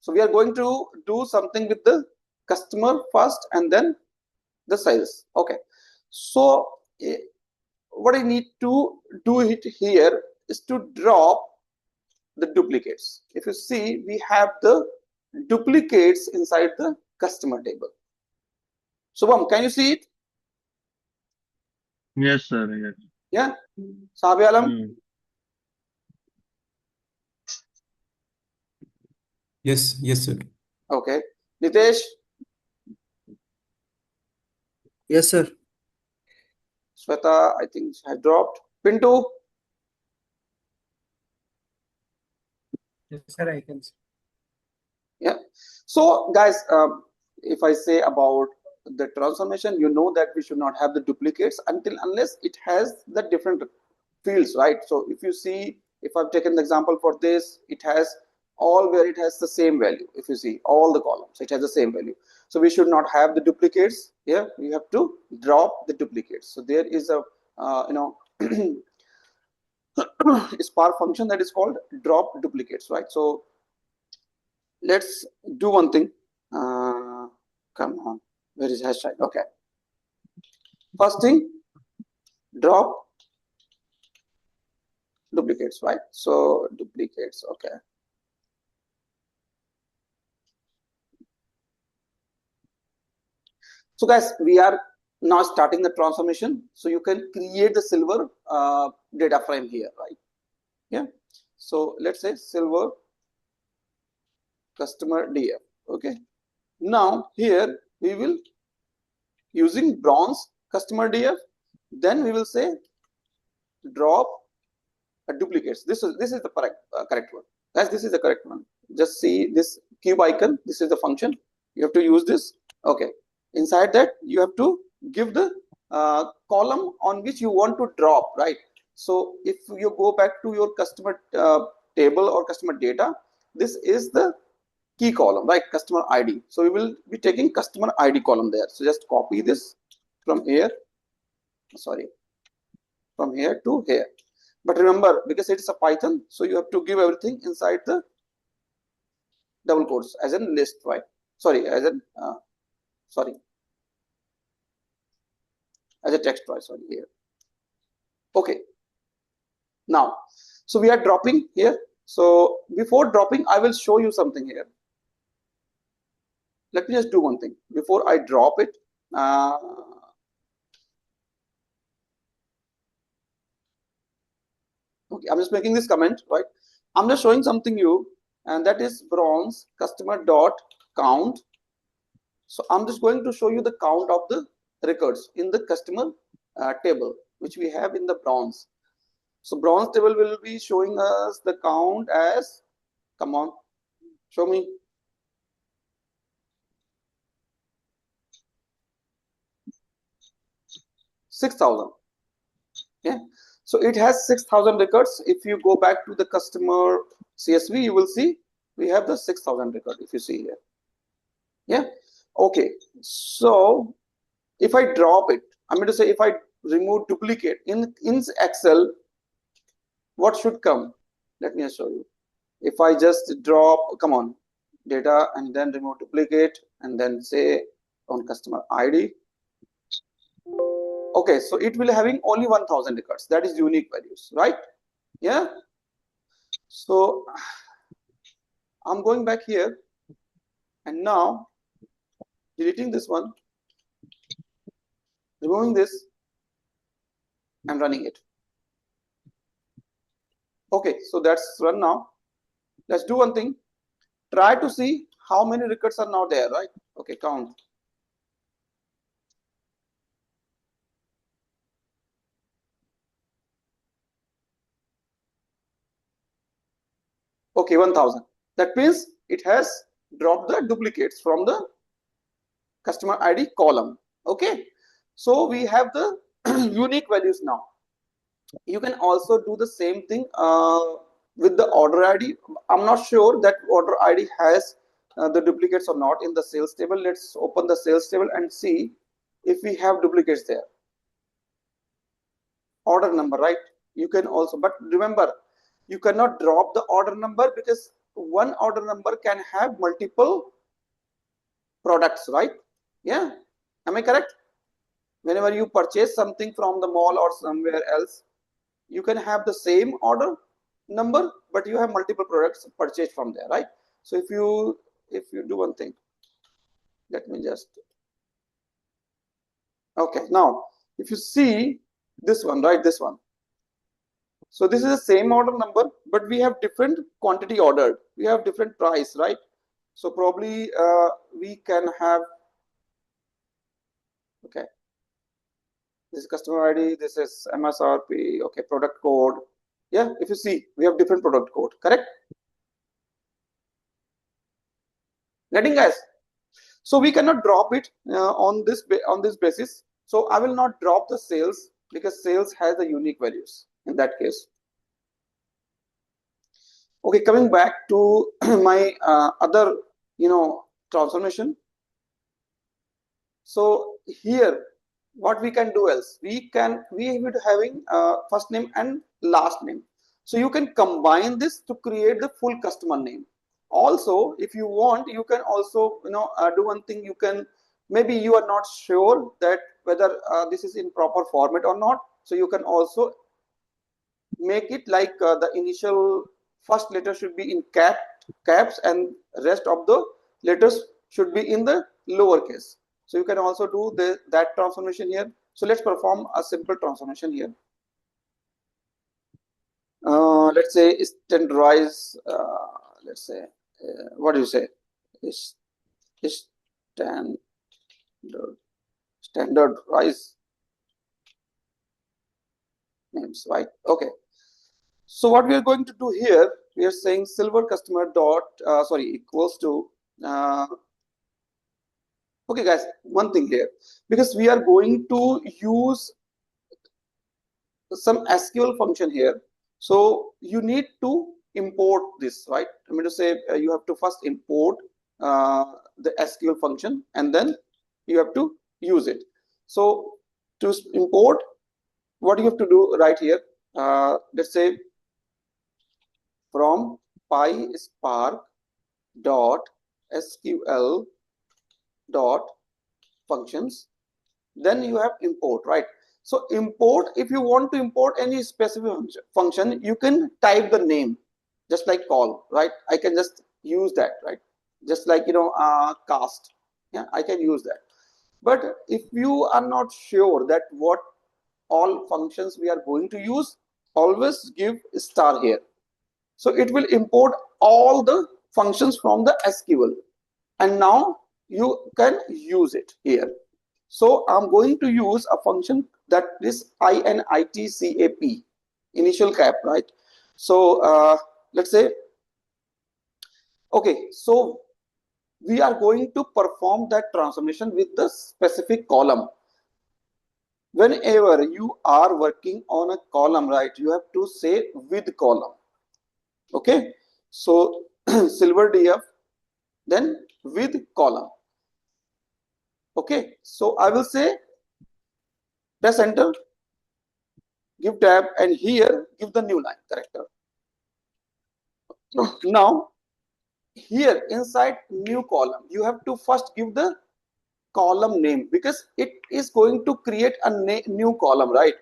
so we are going to do something with the customer first and then the sales. Okay, so what I need to do it here is to drop the duplicates. If you see, we have the duplicates inside the customer table. Subham, can you see it?
Yes, sir. Yes.
Yeah, Sabi Alam.
Hmm.
Yes, yes, sir.
Okay, Nitesh,
Yes, sir.
Sweta, I think has dropped. Pintu,
Yes, sir, I can see.
yeah. So guys, if I say about the transformation, you know that we should not have the duplicates unless it has the different fields, right? So if you see, if I've taken the example for this, it has all where it has the same value. If you see all the columns, it has the same value. So we should not have the duplicates here. We have to drop the duplicates. So there is a Spark function that is called drop duplicates, right? So let's do one thing. Come on, where is hashtag? Okay, first thing, drop duplicates, right? So duplicates, okay. So guys, we are now starting the transformation. So you can create the silver data frame here, right? Yeah. So let's say silver customer DF. Okay. Now here we will using bronze customer DF. Then we will say drop duplicates. This is the correct one. Guys, this is the correct one. Just see this cube icon. This is the function. You have to use this. Okay. Inside that, you have to give the column on which you want to drop, right? So if you go back to your customer table or customer data, this is the key column, right? Customer ID. So we will be taking customer ID column there. So just copy this from here. Sorry, from here to here. But remember, because it is a Python, so you have to give everything inside the double quotes as a list, right? Sorry, as a as a text, right? Sorry, here. Okay. Now, so we are dropping here. So before dropping, I will show you something here. Let me just do one thing before I drop it. Okay, I'm just making this comment, right? I'm just showing something new, and that is bronze customer dot count. So I'm just going to show you the count of the records in the customer table, which we have in the bronze. So bronze table will be showing us the count as, come on, show me. $6,000. Yeah. So it has 6,000 records. If you go back to the customer CSV, you will see we have the 6,000 record. If you see here. Yeah. Okay. So if I drop it, I'm going to say if I remove duplicate in Excel, what should come? Let me show you. If I just drop, come on, data and then remove duplicate and then say on customer ID. Okay, so it will having only 1,000 records. That is unique values, right? Yeah. So I'm going back here and now deleting this one, removing this and running it. Okay, so that's run now. Let's do one thing. Try to see how many records are now there, right? Okay, count. Okay, 1,000. That means it has dropped the duplicates from the customer ID column. Okay, so we have the unique values now. You can also do the same thing with the order ID. I'm not sure that order ID has the duplicates or not in the sales table. Let's open the sales table and see if we have duplicates there. Order number, right? You can also, but remember, you cannot drop the order number because one order number can have multiple products, right? Yeah, am I correct? Whenever you purchase something from the mall or somewhere else, you can have the same order number, but you have multiple products purchased from there, right? So if you do one thing, let me just, okay, now if you see this one, right, this one, so this is the same order number, but we have different quantity ordered, we have different price, right? So probably we can have, okay, this is customer ID, this is MSRP, okay, product code. Yeah, if you see, we have different product code, correct? Getting, guys? So we cannot drop it on this basis. So I will not drop the sales because sales has the unique values in that case. Okay, coming back to my other, transformation. So here, what we can do else? We would having first name and last name. So you can combine this to create the full customer name. Also, if you want, you can also do one thing. You can, maybe you are not sure that whether this is in proper format or not. So you can also make it like the initial first letter should be in caps and rest of the letters should be in the lowercase. So you can also do that transformation here. So let's perform a simple transformation here. Let's say standardize. Let's say what do you say? Is standardize names, right? Okay. So what we are going to do here, we are saying silver customer dot equals to. Okay, guys, one thing here, because we are going to use some SQL function here, so you need to import this, right? I'm going to say you have to first import the SQL function and then you have to use it. So to import, what you have to do right here, let's say from PySpark dot SQL dot functions, then you have import, right? So import, if you want to import any specific function, you can type the name just like call, right? I can just use that, right? Just like cast, yeah, I can use that. But if you are not sure that what all functions we are going to use, always give star here. So it will import all the functions from the SQL, and now you can use it here. So I'm going to use a function that is initcap. initial cap, right? So let's say, okay, so we are going to perform that transformation with the specific column. Whenever you are working on a column, right, you have to say with column. Okay, so silver DF, then with column. Okay, so I will say press enter, give tab, and here give the new line character. Now here inside new column, you have to first give the column name, because it is going to create a new column, right?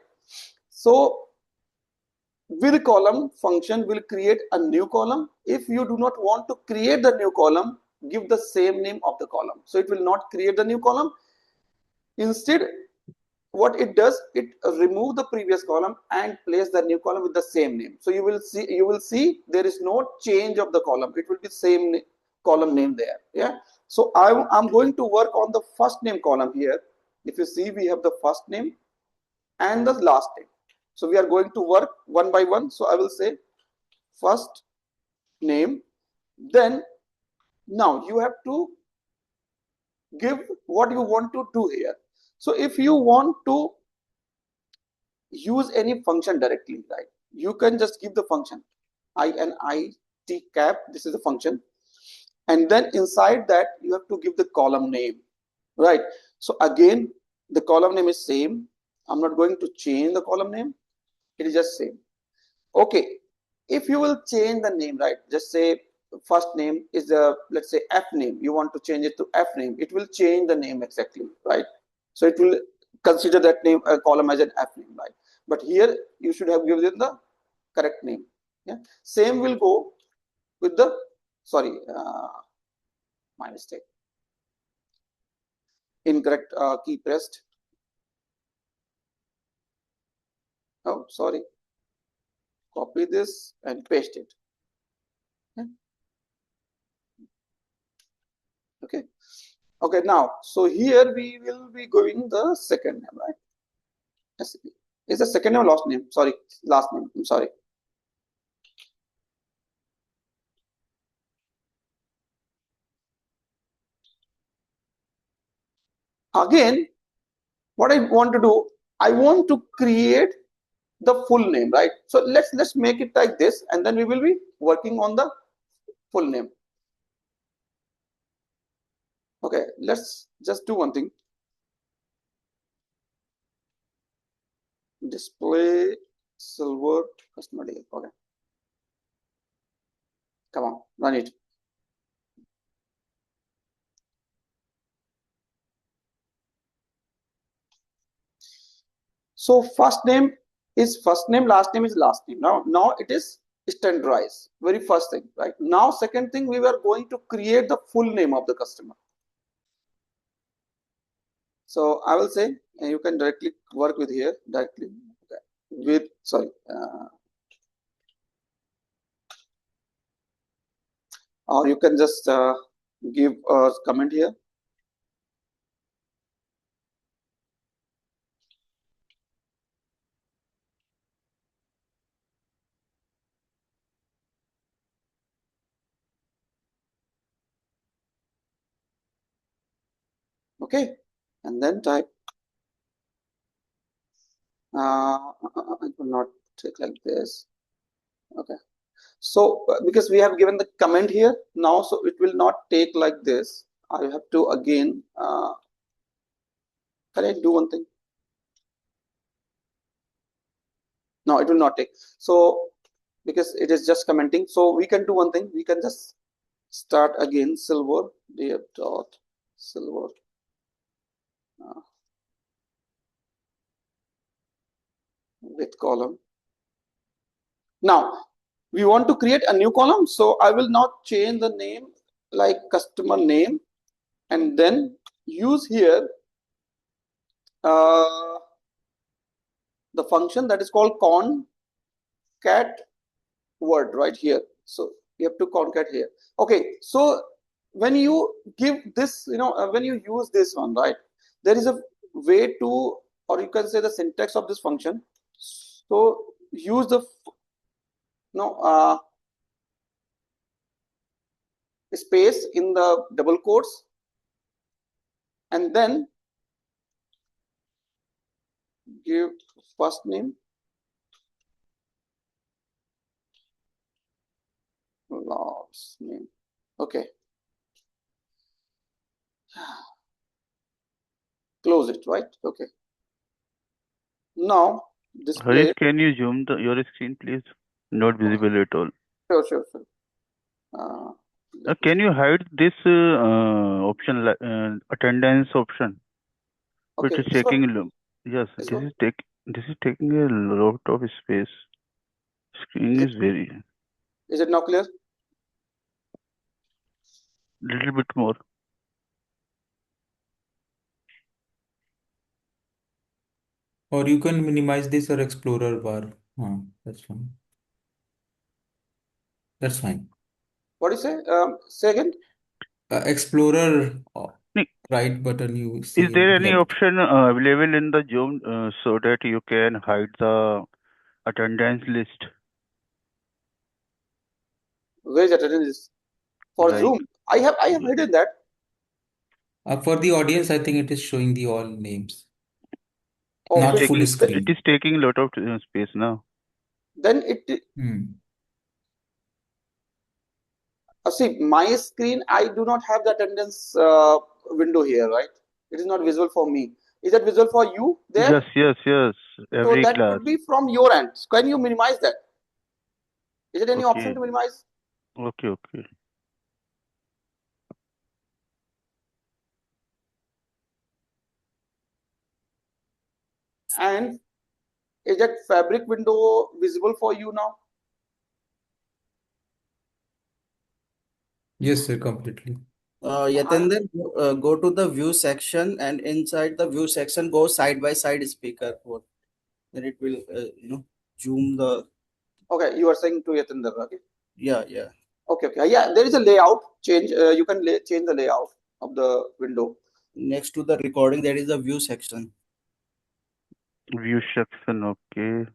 So with column function will create a new column. If you do not want to create the new column, give the same name of the column, so it will not create the new column. Instead, what it does, it remove the previous column and place the new column with the same name. So you will see there is no change of the column, it will be same column name there. Yeah, so I'm going to work on the first name column here. If you see, we have the first name and the last name, so we are going to work one by one. So I will say first name, then now you have to give what you want to do here. So if you want to use any function directly, right, you can just give the function init cap, this is the function, and then inside that you have to give the column name, right? So again, the column name is same. I'm not going to change the column name, it is just same. Okay, if you will change the name, right, just say first name is the, let's say, F name, you want to change it to F name, it will change the name exactly, right? So it will consider that name column as an F name, right? But here you should have given the correct name. Yeah, same will go with the, sorry, my mistake, incorrect key pressed. Oh, sorry, copy this and paste it. Yeah. Okay, okay, now so here we will be going the second name, right? Is the second name or last name? Sorry, last name, I'm sorry. Again, what I want to do, I want to create the full name, right? So let's make it like this, and then we will be working on the full name. Okay, let's just do one thing. Display silver customer deal. Okay, come on, run it. So first name is first name, last name is last name. Now it is standardized, very first thing, right? Now second thing, we were going to create the full name of the customer. So I will say, and you can directly work with here directly, okay, with, sorry, or you can just give a comment here. Okay, and then type. It will not take like this. Okay, so because we have given the comment here now, so it will not take like this. I have to again, can I do one thing? No, it will not take. So because it is just commenting, so we can do one thing, we can just start again silver div dot silver with column. Now we want to create a new column, so I will not change the name like customer name, and then use here the function that is called concat word right here. So you have to concat here. Okay, so when you give this, when you use this one, right, there is a way to, or you can say the syntax of this function. So use the space in the double quotes, and then give first name, last name. Okay. Close it, right? Okay. Now display.
Harish, can you zoom your screen, please? Not visible at all.
Sure.
Can you hide this option, attendance option, which
Okay,
is taking yes,
this
this
one.
is taking a lot of space. Screen is very
Is it now clear?
little bit more.
Or you can minimize this or explorer bar. That's fine. That's fine.
What do you say? Say again.
Explorer
Nick,
right button you see
is there
in
any
left.
option available in the Zoom so that you can hide the attendance list?
Where is attendance? For
Like,
Zoom, I have hidden that.
For the audience, I think it is showing the all names,
Oh,
not
so
full
it
screen.
is taking a lot of space now.
then it see my screen. I do not have the attendance window here, right? It is not visible for me. Is that visible for you there?
Yes.
So
Every
that
class.
could be from your end. Can you minimize that? Is there any option
Okay.
to minimize?
Okay.
And is that fabric window visible for you now?
Yes, sir, completely.
Yatender, go to the view section, and inside the view section, go side by side speaker mode. Then it will, zoom the.
Okay, you are saying to Yatinder, okay?
Yeah.
Okay. Yeah, there is a layout change. You can change the layout of the window.
Next to the recording, there is a view section.
View section. Okay.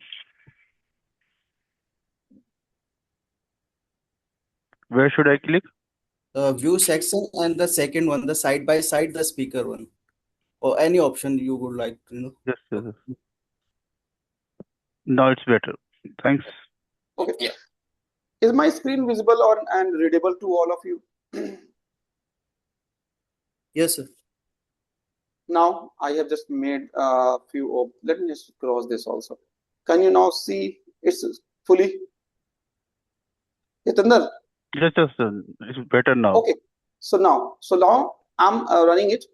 Where should I click?
View section, and the second one, the side by side, the speaker one, or any option you would like to.
Yes. Now it's better. Thanks.
Okay. Yeah. Is my screen visible and readable to all of you?
Yes, sir.
Now I have just made a few. Let me just cross this also. Can you now see it's fully? Yatinder.
Yes. It's better now.
Okay. So now I'm running it.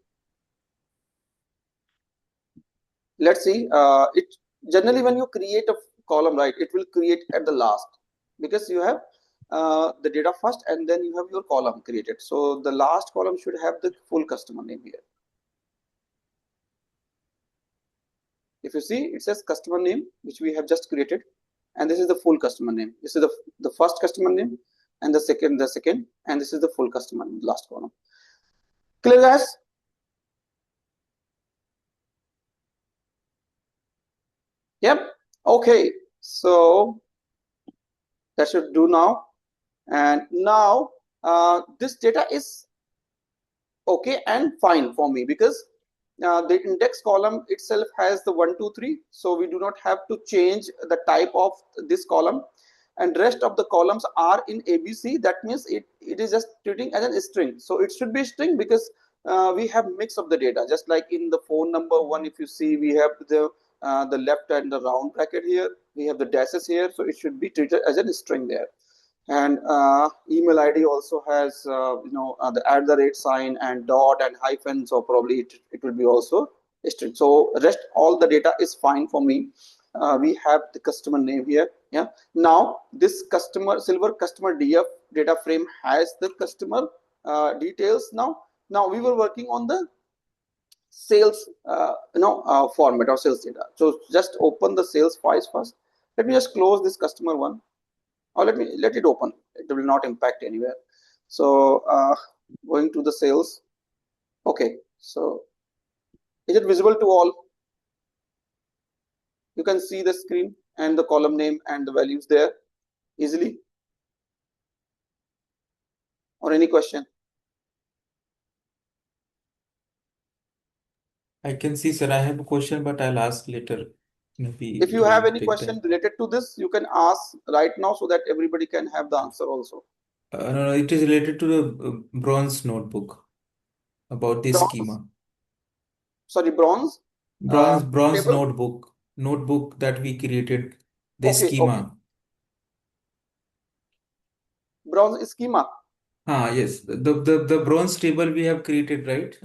Let's see. It generally when you create a column, right, it will create at the last because you have the data first and then you have your column created. So the last column should have the full customer name here. If you see, it says customer name, which we have just created, and this is the full customer name. This is the first customer name, and the second, and this is the full customer name, last column. Clear, guys? Yep. Okay. So that should do now. And now this data is okay and fine for me because the index column itself has the 1 2 3, so we do not have to change the type of this column, and rest of the columns are in ABC. That means it is just treating as a string, so it should be string because we have mix of the data, just like in the phone number one. If you see, we have the left and the round bracket here, we have the dashes here, so it should be treated as a string there. And email ID also has the @ sign and dot and hyphen, so probably it will be also string. So rest all the data is fine for me. We have the customer name here. Yeah. Now this silver customer DF data frame has the customer details. Now we were working on the sales format or sales data. So just open the sales files first. Let me just close this customer one, or let it open. It will not impact anywhere. So going to the sales. Okay, so is it visible to all? You can see the screen and the column name and the values there easily? Or any question?
I can see, sir. I have a question, but I'll ask later. Maybe
If
it
you have
will
any
take
question
time.
related to this, you can ask right now so that everybody can have the answer also.
No, it is related to the bronze notebook about the
Bronze,
schema.
sorry, bronze
Bronze
table.
notebook that we created, the
Okay,
schema.
bronze schema.
Yes, the bronze table we have created, right?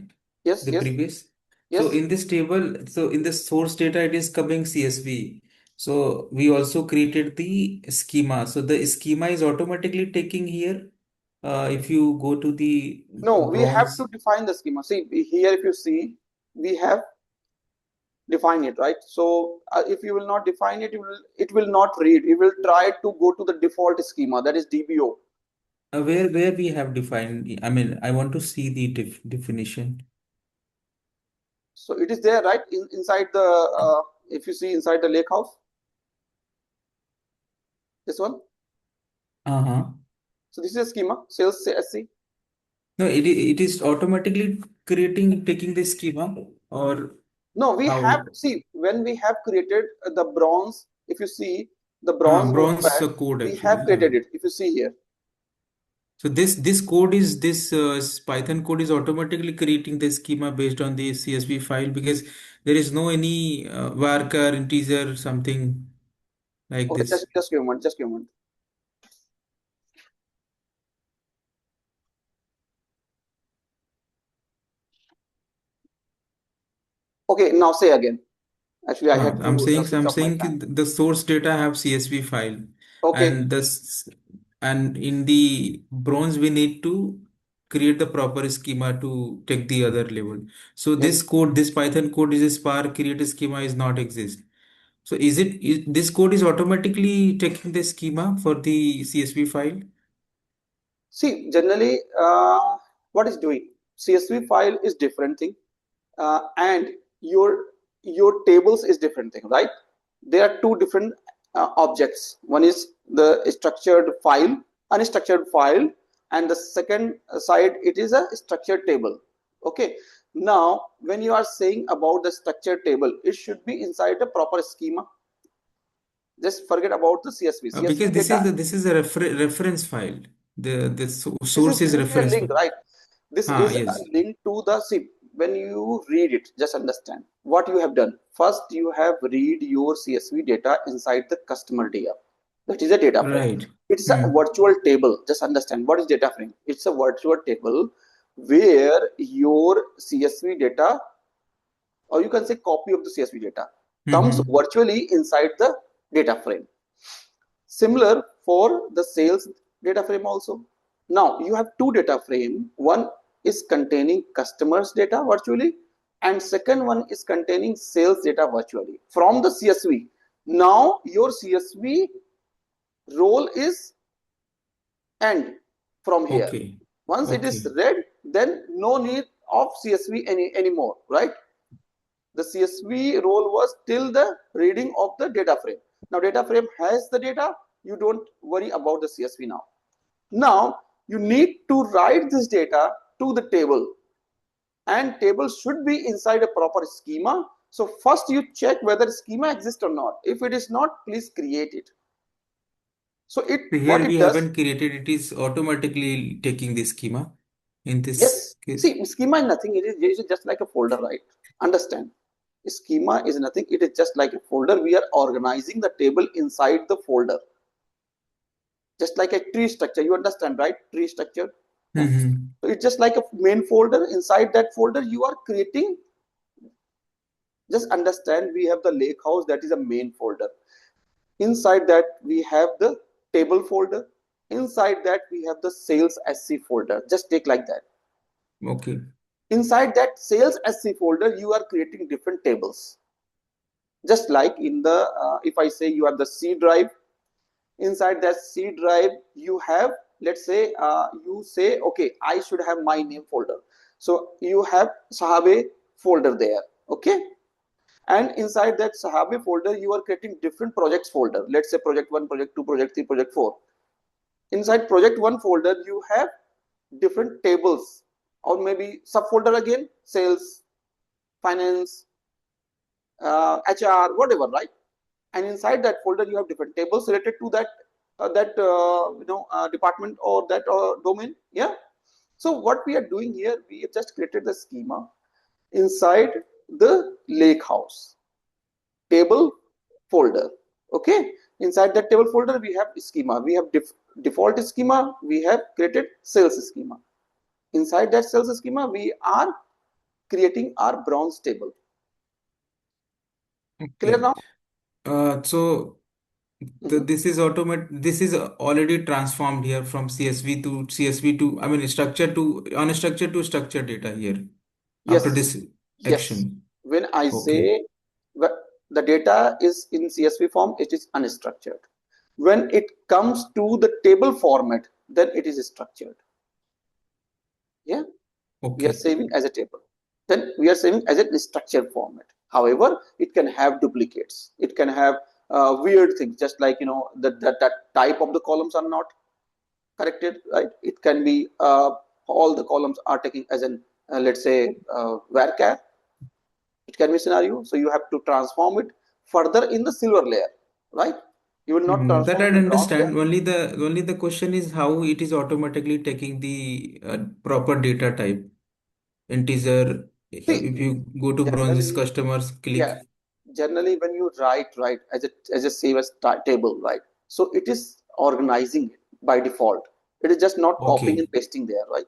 Yes,
The
yes,
previous. So
yes.
in this table, so in the source data, it is coming CSV. So we also created the schema. So the schema is automatically taking here. If you go to the
No, we have to
bronze,
define the schema. See here, if you see, we have defined it, right? So if you will not define it, it will not read. It will try to go to the default schema, that is DBO.
where we have defined. I mean, I want to see the definition.
So it is there, right? Inside the if you see inside the lake house, this one.
Uh-huh.
So this is a schema, sales SC.
No, it is automatically taking the schema, or
No, we
how
have,
it
see, when we have created the bronze, if you see the bronze
bronze
notepad,
code
we have
actually.
created it. If you see here,
So this Python code is automatically creating the schema based on the CSV file, because there is no any varchar integer something like
okay,
this.
just give a moment, just give a moment. Okay, now say again. Actually, I had
I'm
to
saying
switch off my fan.
the source data have CSV file,
Okay,
and and in the bronze we need to create the proper schema to take the other level. So
yes.
this Python code is a Spark create a schema is not exist. So this code is automatically taking the schema for the CSV file?
See, generally, what is doing? CSV file is different thing, and your tables is different thing, right? There are two different objects. One is the structured file, unstructured file, and the second side it is a structured table. Okay. Now, when you are saying about the structured table, it should be inside a proper schema. Just forget about the CSV.
Because
CSV data.
this is a reference file.
This
Source
is
is
this is a
reference
link,
file.
right? This is a
Yes.
link to the SIP. When you read it, just understand what you have done. First, you have read your CSV data inside the customer data. That is a data frame.
Right.
It's a virtual table. Just understand what is data frame. It's a virtual table where your CSV data, or you can say copy of the CSV data, comes virtually inside the data frame. Similar for the sales data frame also. Now you have two data frame. One is containing customers data virtually, and second one is containing sales data virtually from the CSV. Now your CSV role is end from here.
Okay.
Once it is
Okay.
read, then no need of CSV anymore, right? The CSV role was till the reading of the data frame. Now data frame has the data, you don't worry about the CSV now. Now you need to write this data to the table, and table should be inside a proper schema. So first you check whether schema exists or not. If it is not, please create it. So what
Here we
it does,
haven't created, it is automatically taking the schema in this
yes,
case.
see, schema is nothing, it is just like a folder, right? Understand, schema is nothing, it is just like a folder. We are organizing the table inside the folder, just like a tree structure. You understand, right? Tree structure. So it's just like a main folder. Inside that folder you are creating, just understand, we have the lake house, that is a main folder. Inside that we have the table folder. Inside that we have the sales SC folder. Just take like that.
Okay.
Inside that sales SC folder you are creating different tables. Just like in the if I say you have the C drive, inside that C drive you have, let's say you say, okay, I should have my name folder, so you have Sahabe folder there. Okay, And inside that Sahabi folder, you are creating different projects folder. Let's say project 1, project 2, project 3, project 4. Inside project 1 folder, you have different tables, or maybe subfolder again, sales, finance, HR, whatever, right? And inside that folder, you have different tables related to that department or that domain. Yeah. So what we are doing here, we have just created the schema inside the lake house table folder. Okay. Inside that table folder, we have schema. We have default schema. We have created sales schema. Inside that sales schema, we are creating our bronze table. Clear
Okay.
now?
So
Mhm.
this is already transformed here from CSV to, I mean, structure to unstructured to structured data here after
Yes.
this
Yes.
action.
When I
Okay.
say the data is in CSV form, it is unstructured. When it comes to the table format, then it is structured. Yeah. We are
Okay.
saving as a table. Then we are saving as a structured format. However, it can have duplicates. It can have weird things, just like that type of the columns are not corrected, right? It can be all the columns are taking as an let's say varchar. It can be scenario. So you have to transform it further in the silver layer, right? You will not
That
transform
I
in the bronze layer.
understand. Only the question is how it is automatically taking the proper data type. Integer. If
See,
you go to bronze
generally,
customers,
yeah,
click.
generally when you write as a save as table, right? So it is organizing it by default. It is just not copying
Okay.
and pasting there, right?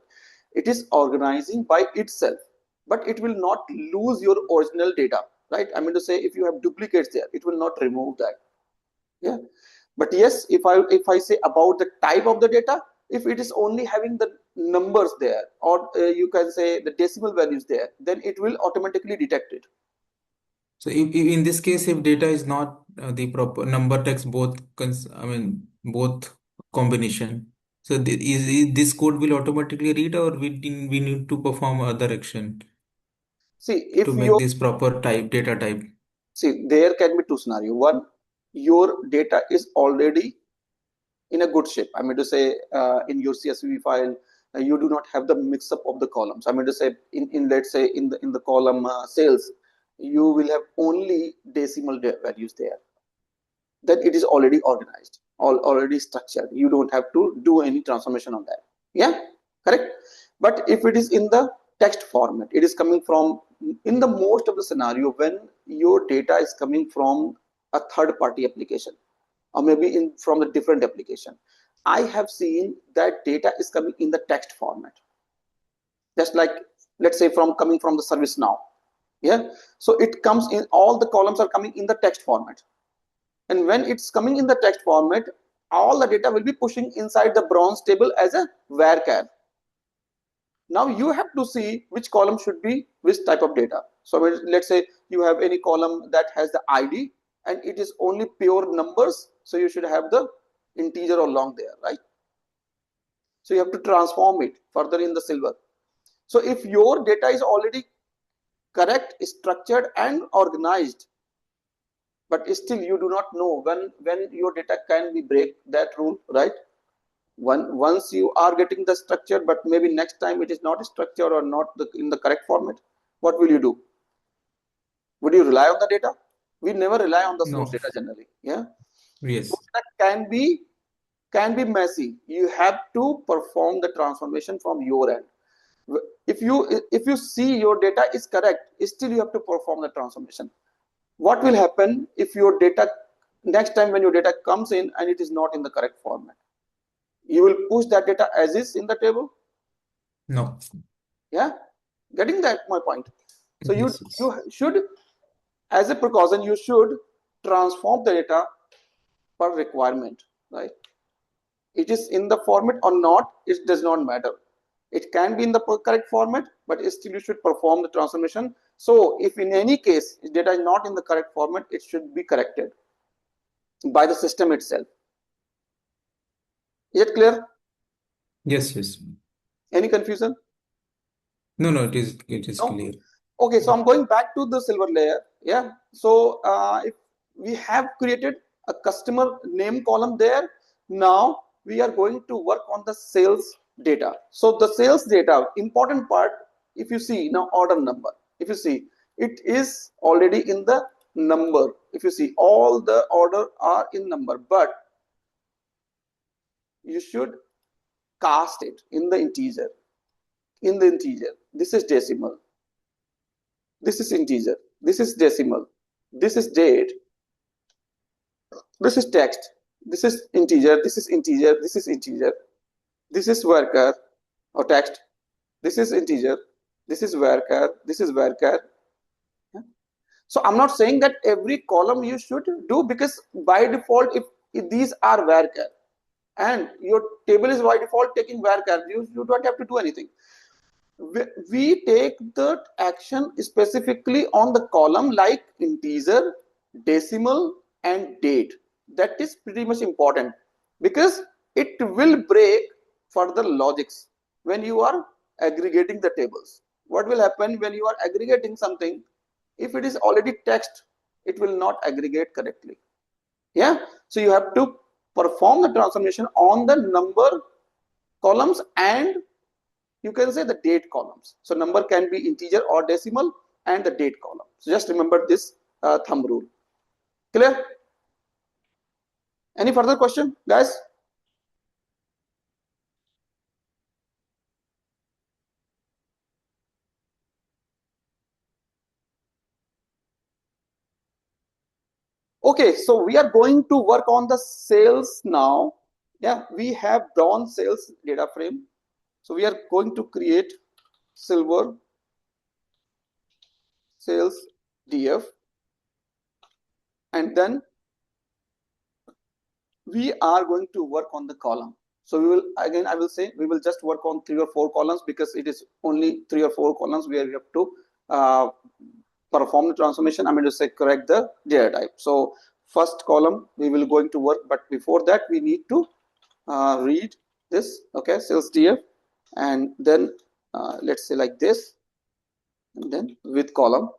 It is organizing by itself, but it will not lose your original data, right? I mean to say, if you have duplicates there, it will not remove that. Yeah. But yes, if I say about the type of the data, if it is only having the numbers there, or you can say the decimal values there, then it will automatically detect it.
So in this case, if data is not the proper number text both I mean both combination. So this code will automatically read, or we need to perform other action
See,
to
if
make
your
this proper type data type.
see, there can be two scenarios. One, your data is already in a good shape. I mean to say, in your CSV file, you do not have the mix up of the columns. I mean to say, in let's say in the column sales, you will have only decimal values there. Then it is already organized, already structured. You don't have to do any transformation on that. Yeah, correct. But if it is in the text format, it is coming from, in the most of the scenario, when your data is coming from a third party application, or maybe in from a different application, I have seen that data is coming in the text format, just like, let's say, from coming from the service now. Yeah. So it comes in, all the columns are coming in the text format. And when it's coming in the text format, all the data will be pushing inside the bronze table as a varchar. Now you have to see which column should be which type of data. So let's say you have any column that has the ID and it is only pure numbers, so you should have the integer or long there, right? So you have to transform it further in the silver. So if your data is already correct, structured and organized, but still you do not know when your data can be break that rule, right? Once you are getting the structure, but maybe next time it is not structured or not in the correct format, what will you do? Would you rely on the data? We never rely on the source
No.
data generally. Yeah.
Yes.
Source data can be messy. You have to perform the transformation from your end. If you see your data is correct, still you have to perform the transformation. What will happen if your data, next time when your data comes in and it is not in the correct format? You will push that data as is in the table.
No.
Yeah, getting that my point. So you
Yes. Yes.
you should, as a precaution, you should transform the data per requirement, right? It is in the format or not, it does not matter. It can be in the correct format, but still you should perform the transformation. So if in any case data is not in the correct format, it should be corrected by the system itself. Is it clear?
Yes. Yes.
Any confusion?
No. No. It is
No.
clear.
Okay, so I'm going back to the silver layer. Yeah. So if we have created a customer name column there, now we are going to work on the sales data. So the sales data, important part, if you see now order number, if you see it is already in the number. If you see all the order are in number, but you should cast it in the integer. In the integer, this is decimal. This is integer. This is decimal. This is date. This is text. This is integer. This is integer. This is integer. This is varchar or text. This is integer. This is varchar. This is varchar. So I'm not saying that every column you should do, because by default, if these are varchar and your table is by default taking varchar, you don't have to do anything. We take the action specifically on the column like integer, decimal, and date. That is pretty much important, because it will break further logics when you are aggregating the tables. What will happen when you are aggregating something? If it is already text, it will not aggregate correctly. Yeah, so you have to perform the transformation on the number columns, and you can say the date columns. So number can be integer or decimal, and the date column. So just remember this thumb rule. Clear? Any further question, guys? Okay, so we are going to work on the sales now. Yeah, we have bronze sales data frame. So we are going to create silver sales DF, and then we are going to work on the column. So we will, again, I will say we will just work on 3 or 4 columns, because it is only 3 or 4 columns where we have to perform the transformation. I'm going to say correct the data type. So first column we will going to work, but before that we need to read this. Okay, sales DF, and then let's say like this, and then with column.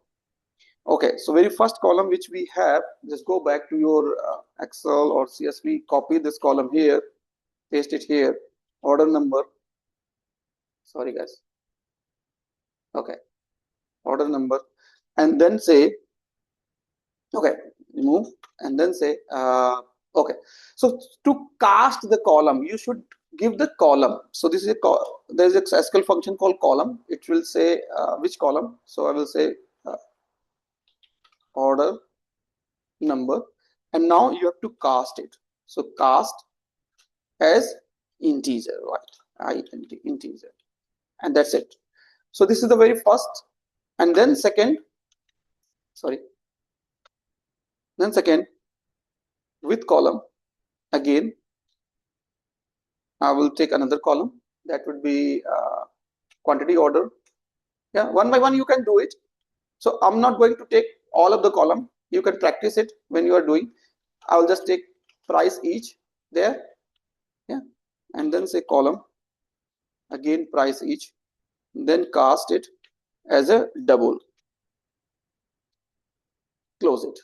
Okay, so very first column which we have, just go back to your Excel or CSV, copy this column here, paste it here, order number. Sorry guys. Okay, order number, and then say, okay, remove, and then say, okay. So to cast the column, you should give the column. So this is there's a SQL function called column. It will say which column. So I will say order number, and now you have to cast it. So cast as integer, right? Integer, and that's it. So this is the very first, and then second, sorry, then second with column. Again, I will take another column, that would be quantity order. Yeah, one by one you can do it. So I'm not going to take all of the column. You can practice it when you are doing. I will just take price each there. Yeah, and then say column, again price each, then cast it as a double, close it.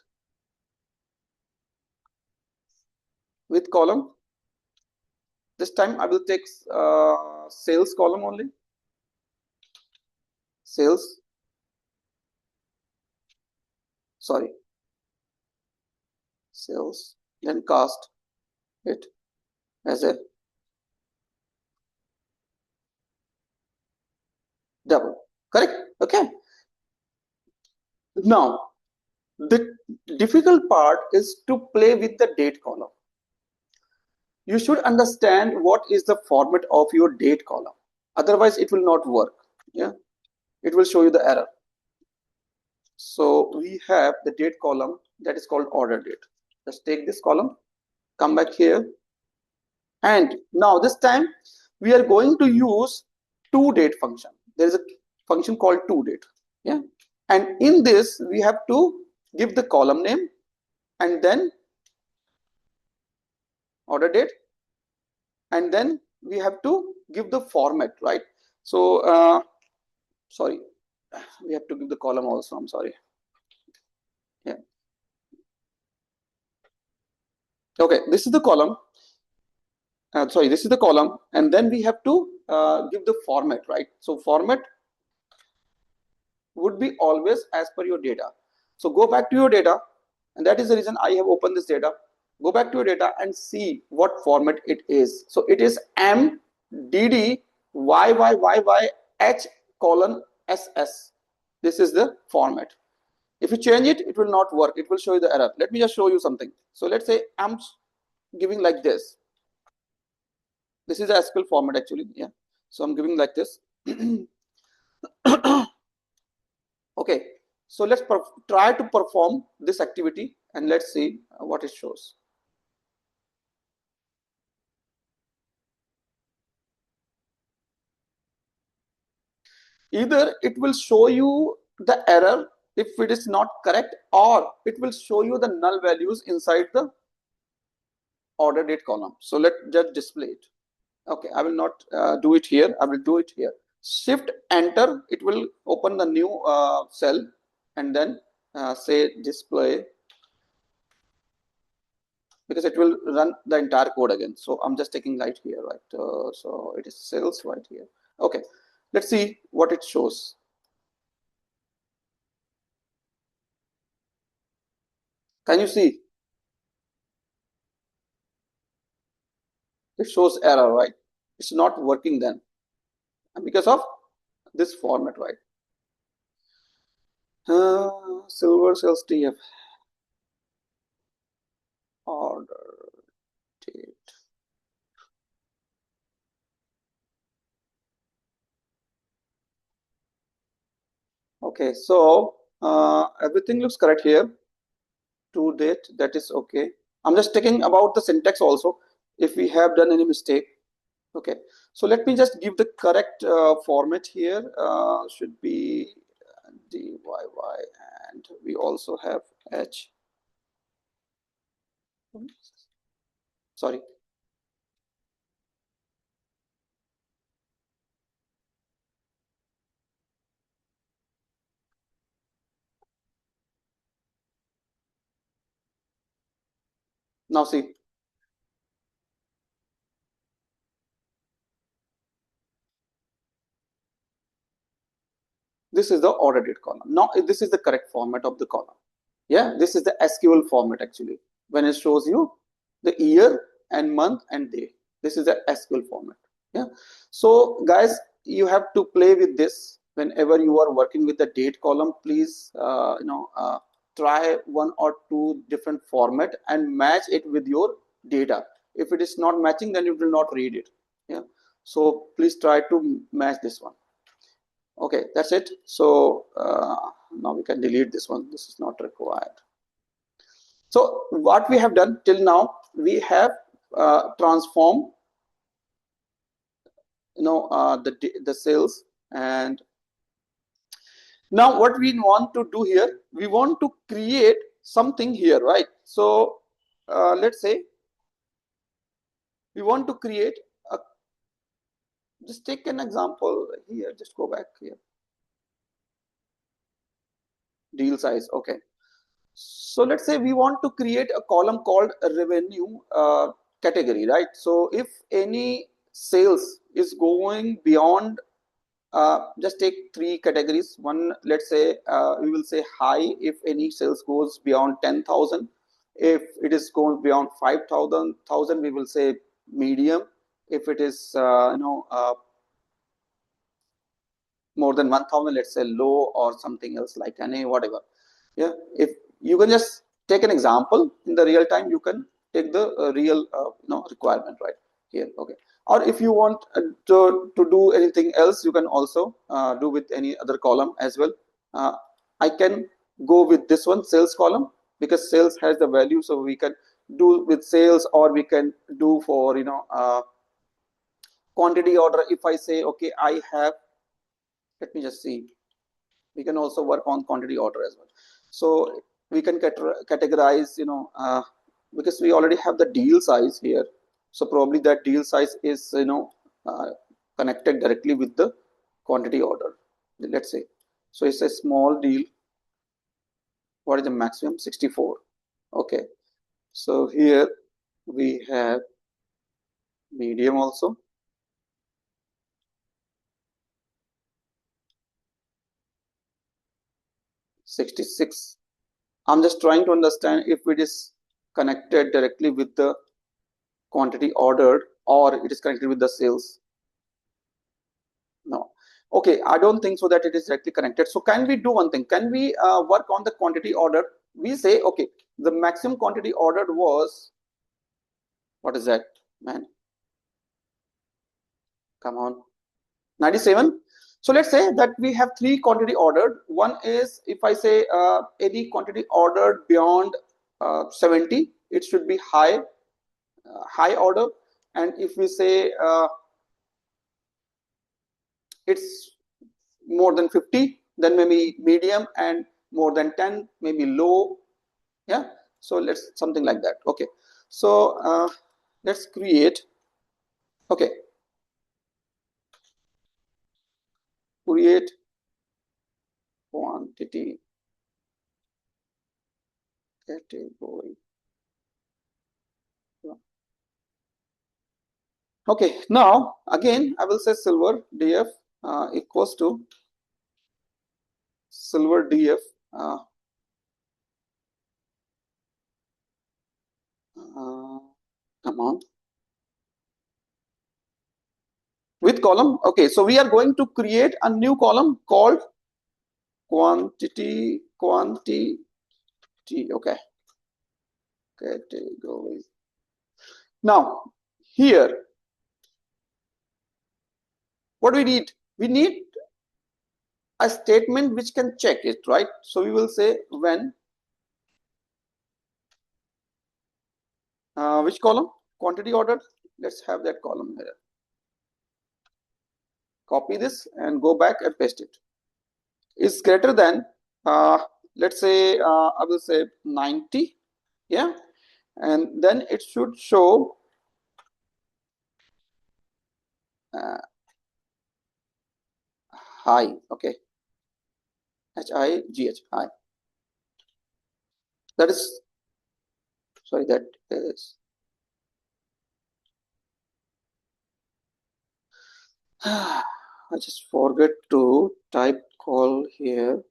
With column, this time I will take sales column only, sales, sorry, sales, then cast it as a double. Correct? Okay. Now the difficult part is to play with the date column. You should understand what is the format of your date column, otherwise it will not work. Yeah, it will show you the error. So we have the date column that is called order date. Just take this column, come back here, and now this time we are going to use toDate function. There is a function called toDate. Yeah, and in this we have to give the column name, and then order date, and then we have to give the format, right? So sorry, we have to give the column also. I'm sorry. Yeah. Okay, this is the column. Sorry, this is the column, and then we have to give the format, right? So format would be always as per your data. So go back to your data, and that is the reason I have opened this data. Go back to your data and see what format it is. So it is MDDYYYYH colon SS. This is the format. If you change it, it will not work. It will show you the error. Let me just show you something. So let's say I'm giving like this. This is the SQL format actually. Yeah. So I'm giving like this. Okay. So let's try to perform this activity and let's see what it shows. Either it will show you the error if it is not correct, or it will show you the null values inside the order date column. So let's just display it. Okay, I will not do it here. I will do it here. Shift enter, it will open the new cell and then say display, because it will run the entire code again. So I'm just taking light here, right? So it is sales right here. Okay, let's see what it shows. Can you see? It shows error, right? It's not working then, and because of this format, right? Silver sales TF order date. Okay, so everything looks correct here. To date, that is okay. I'm just checking about the syntax also, if we have done any mistake. Okay, so let me just give the correct format here. Should be DYY, and we also have H. Sorry. Now see. This is the order date column. Now this is the correct format of the column. Yeah, this is the SQL format actually. When it shows you the year and month and day, this is the SQL format. Yeah. So guys, you have to play with this whenever you are working with the date column. Please, try one or two different format and match it with your data. If it is not matching, then you will not read it. Yeah. So please try to match this one. Okay, that's it. So now we can delete this one. This is not required. So what we have done till now, we have transformed the sales, and now what we want to do here, we want to create something here, right? So let's say we want to create a, just take an example here, just go back here, deal size. Okay, so let's say we want to create a column called a revenue category, right? So if any sales is going beyond, just take three categories. One, let's say we will say high if any sales goes beyond 10,000. If it is going beyond 5,000, we will say medium. If it is more than 1,000, let's say low, or something else like NA, whatever. Yeah, if you can just take an example in the real time, you can take the real requirement right here. Okay, or if you want to do anything else, you can also do with any other column as well. I can go with this one, sales column, because sales has the value, so we can do with sales, or we can do for quantity order. If I say, okay, I have, let me just see, we can also work on quantity order as well. So we can categorize, because we already have the deal size here. So probably that deal size is connected directly with the quantity order. Let's say So it's a small deal. What is the maximum? 64. Okay. So here we have medium also. $66. I'm just trying to understand if it is connected directly with the quantity ordered or it is connected with the sales. No. Okay, I don't think so that it is directly connected. So can we do one thing? Can we work on the quantity ordered? We say, okay, the maximum quantity ordered was, what is that, man? Come on, 97. So let's say that we have 3 quantity ordered. One is, if I say any quantity ordered beyond 70, it should be high order. And if we say it's more than 50, then maybe medium, and more than 10, maybe low. Yeah, so let's something like that. Okay, so let's create. Okay, create quantity category. Okay, now again I will say silver df equals to silver df come on, with column. Okay, so we are going to create a new column called quantity. Okay, category. Now here, what do we need? We need a statement which can check it, right? So we will say when which column? Quantity ordered. Let's have that column here. Copy this and go back and paste it. Is greater than let's say I will say 90. Yeah, and then it should show high. Okay, HIGH, high. That is, sorry, that is I just forget to type call here.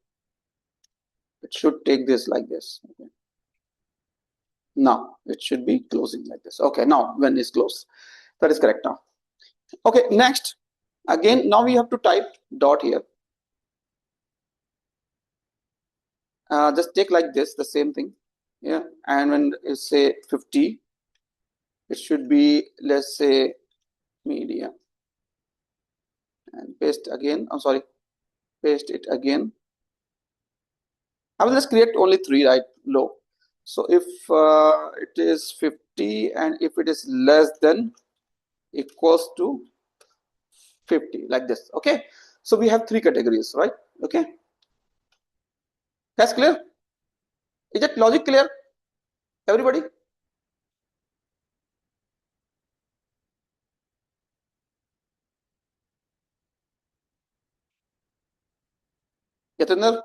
It should take this like this. Okay. Now it should be closing like this. Okay, now when is closed, that is correct now. Okay, next, again, now we have to type dot here. Just take like this, the same thing. Yeah, and when you say 50, it should be, let's say, medium, and paste again. I'm sorry, paste it again. I will just create only 3, right? Low. So if it is 50 and if it is less than equals to 50, like this. Okay, so we have 3 categories, right? Okay, that's clear. Is that logic clear, everybody? Yatinder,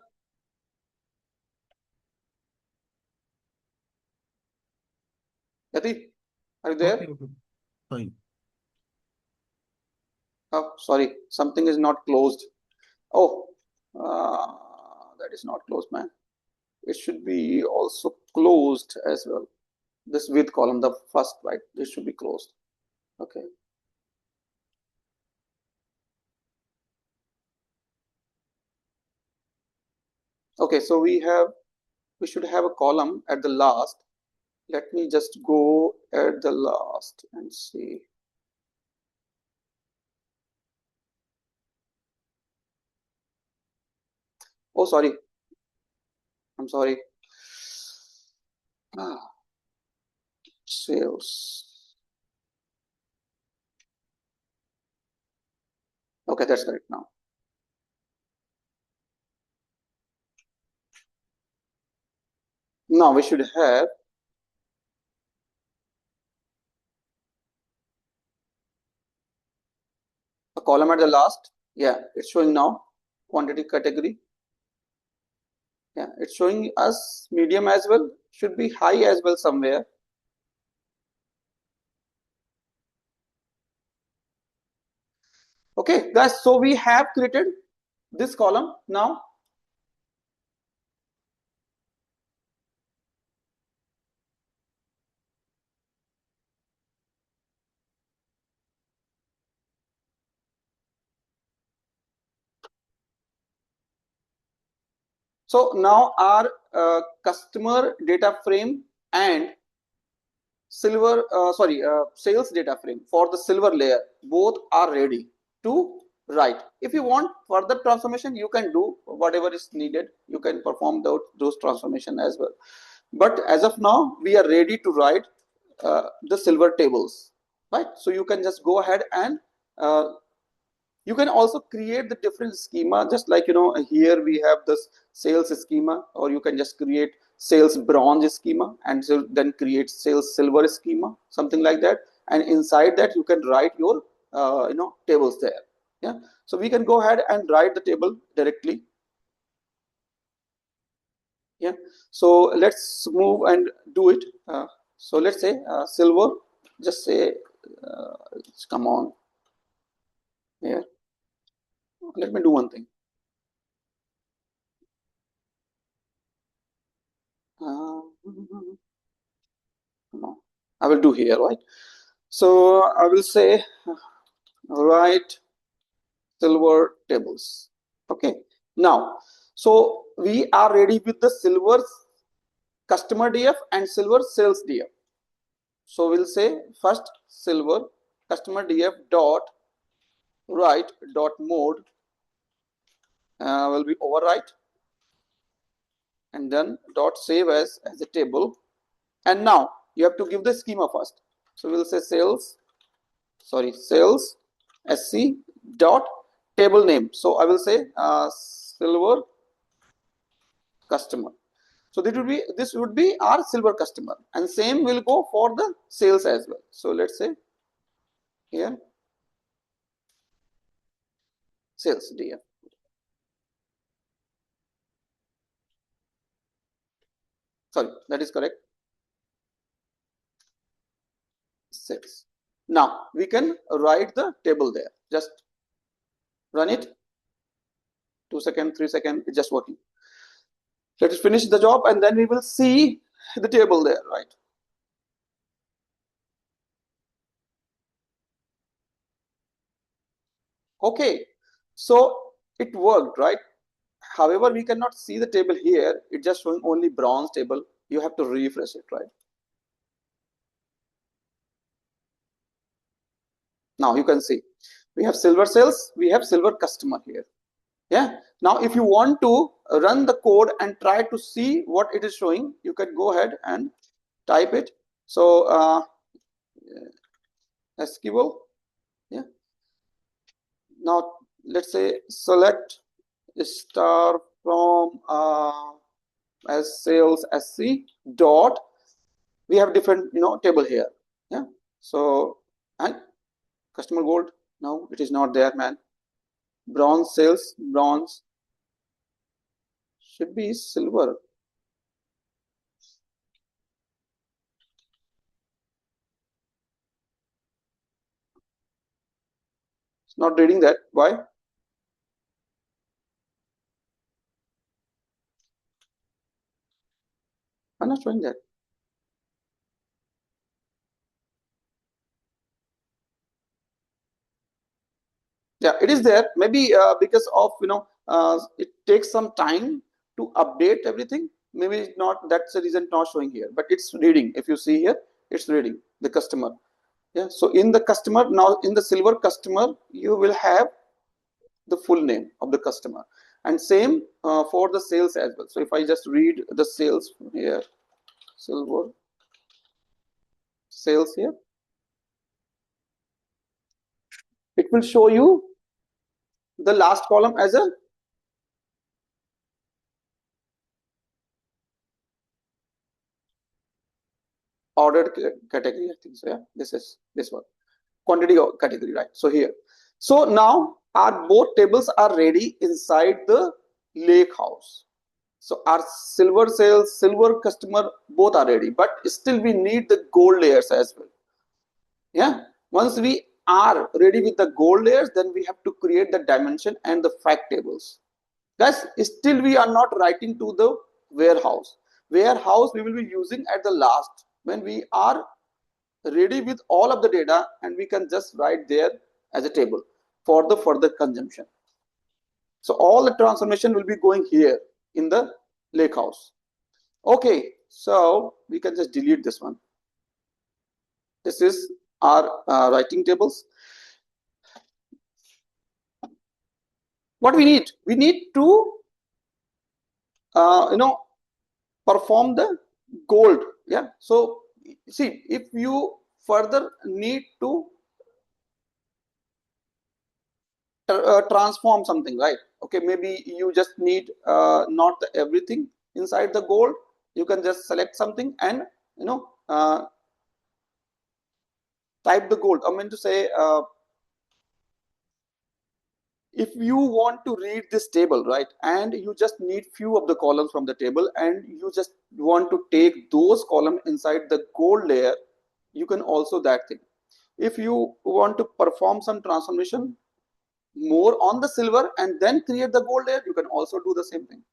Yati, are you there?
Okay. Fine.
Oh, sorry, something is not closed. Oh, that is not closed, man. It should be also closed as well. This with column, the first, right? This should be closed. Okay. Okay, so we should have a column at the last. Let me just go at the last and see. Oh, sorry. I'm sorry. Sales. Okay, that's correct now. Now we should have a column at the last. Yeah, it's showing now. Quantity category. Yeah, it's showing us medium as well, should be high as well somewhere. Okay, guys, so we have created this column now. So now our customer data frame and sales data frame for the silver layer both are ready to write. If you want further transformation, you can do whatever is needed. You can perform those transformation as well. But as of now, we are ready to write the silver tables, right? So you can just go ahead and you can also create the different schema, just like here we have this sales schema, or you can just create sales bronze schema and so then create sales silver schema, something like that, and inside that you can write your tables there. Yeah, so we can go ahead and write the table directly. Yeah, so let's move and do it. So let's say silver, just say come on here. Let me do one thing. Come on. I will do here, right? So I will say write silver tables. Okay. Now, so we are ready with the silver customer DF and silver sales DF. So we'll say first silver customer DF dot write dot mode will be overwrite, and then dot save as a table. And now you have to give the schema first. So we'll say sales sc dot table name. So I will say silver customer. So this would be our silver customer, and same will go for the sales as well. So let's say here sales DF. Sorry, that is correct. Sales. Now we can write the table there. Just run it. 2 seconds, 3 seconds. It's just working. Let us finish the job, and then we will see the table there, right? Okay, so it worked, right? However, we cannot see the table here. It's just showing only bronze table. You have to refresh it, right? Now you can see we have silver sales, we have silver customer here. Yeah. Now, if you want to run the code and try to see what it is showing, you can go ahead and type it. So SQL. Yeah. Now let's say select star from as sales SC dot. We have different table here. Yeah. So and customer gold. No, it is not there, man. Bronze sales, bronze should be silver. It's not reading that. Why? I'm not showing that. Yeah, it is there. Maybe because of it takes some time to update everything. Maybe it's not. That's the reason not showing here. But it's reading. If you see here, it's reading the customer. Yeah. So in the customer now, in the silver customer, you will have the full name of the customer, and same for the sales as well. So if I just read the sales here, silver sales here, it will show you the last column as a ordered category. I think so. Yeah, this is this one quantity category, right? So here, so now our both tables are ready inside the lake house. So our silver sales, silver customer, both are ready, but still we need the gold layers as well. Yeah. Once we are ready with the gold layers, then we have to create the dimension and the fact tables. Guys, still we are not writing to the warehouse. Warehouse we will be using at the last when we are ready with all of the data, and we can just write there as a table for the further consumption. So all the transformation will be going here in the lakehouse. Okay, so we can just delete this one. This is our writing tables. What we need? We need to perform the gold. Yeah. So see, if you further need to transform something, right? Okay, maybe you just need not everything inside the gold. You can just select something and type the gold. I mean to say, if you want to read this table, right, and you just need few of the columns from the table, and you just want to take those columns inside the gold layer, you can also that thing. If you want to perform some transformation more on the silver and then create the gold layer, you can also do the same thing.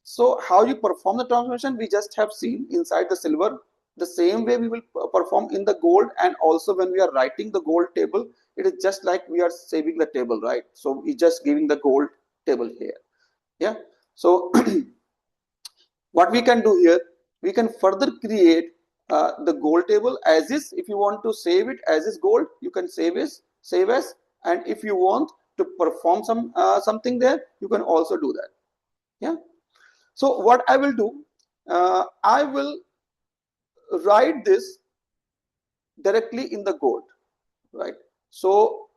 So how you perform the transformation, we just have seen inside the silver. The same way we will perform in the gold, and also when we are writing the gold table, it is just like we are saving the table, right? So we just giving the gold table here. Yeah. So what we can do here, we can further create the gold table as is. If you want to save it as is gold, you can save as, and if you want to perform some something there, you can also do that. Yeah. So what I will do, I will write this directly in the gold, right? So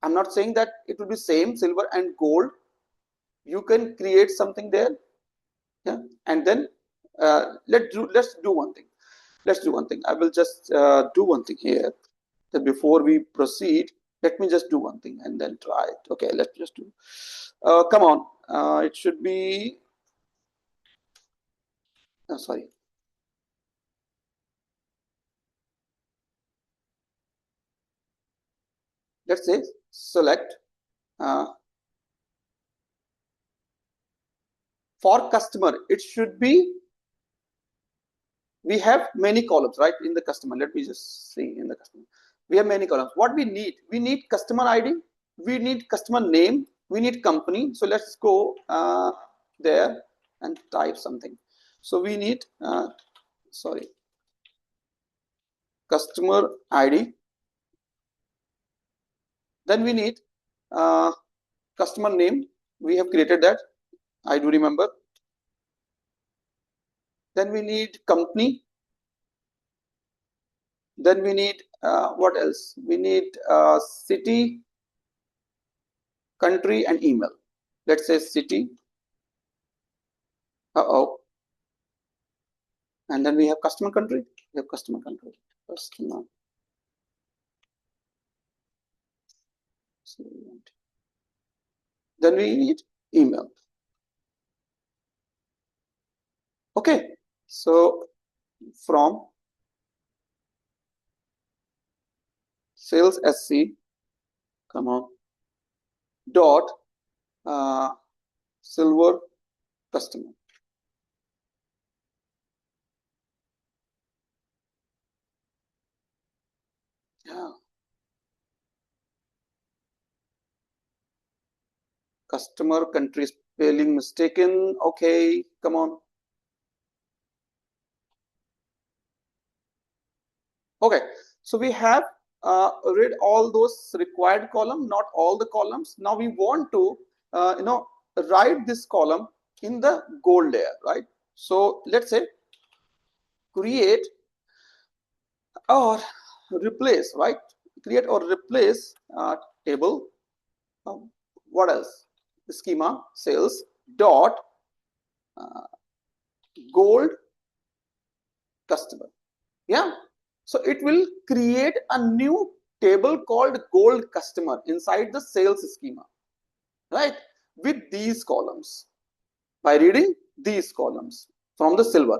I'm not saying that it will be same silver and gold. You can create something there, yeah. And then let's do one thing. Let's do one thing. I will just do one thing here. That before we proceed, let me just do one thing and then try it. Okay, let's just do. Come on, it should be. Sorry. Let's say select for customer. It should be. We have many columns, right, in the customer. Let me just see in the customer. We have many columns. What we need customer ID, we need customer name, we need company. So let's go there and type something. So we need customer ID. Then we need customer name. We have created that, I do remember. Then we need company. Then we need what else? We need city, country, and email. Let's say city. And then we have customer country. We have customer country. Customer. Then we need email. Okay. So from sales SC, come on, dot silver customer. Yeah. Customer country spelling mistaken. Okay, come on. Okay, so we have read all those required column, not all the columns. Now we want to write this column in the gold layer, right? So let's say create or replace, right? Create or replace table. What else? Schema sales dot gold customer. Yeah. So it will create a new table called gold customer inside the sales schema, right? With these columns. by reading these columns from the silver.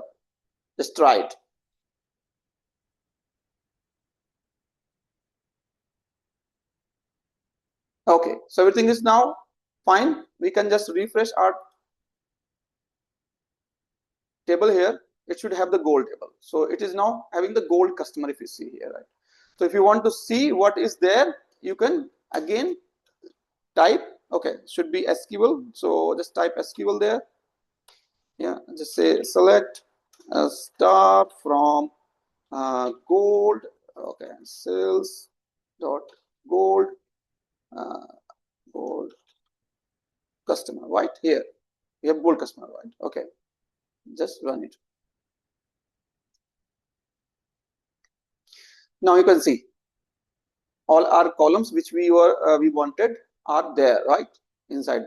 Just try it. Okay, so everything is now fine. We can just refresh our table here. It should have the gold table. So it is now having the gold customer, if you see here, right? So if you want to see what is there, you can again type. Okay, should be SQL. So just type SQL there. Yeah, just say select a star from gold. Okay, sales dot gold gold customer, right? Here we have gold customer, right? Okay, just run it. Now you can see all our columns which we wanted are there, right? Inside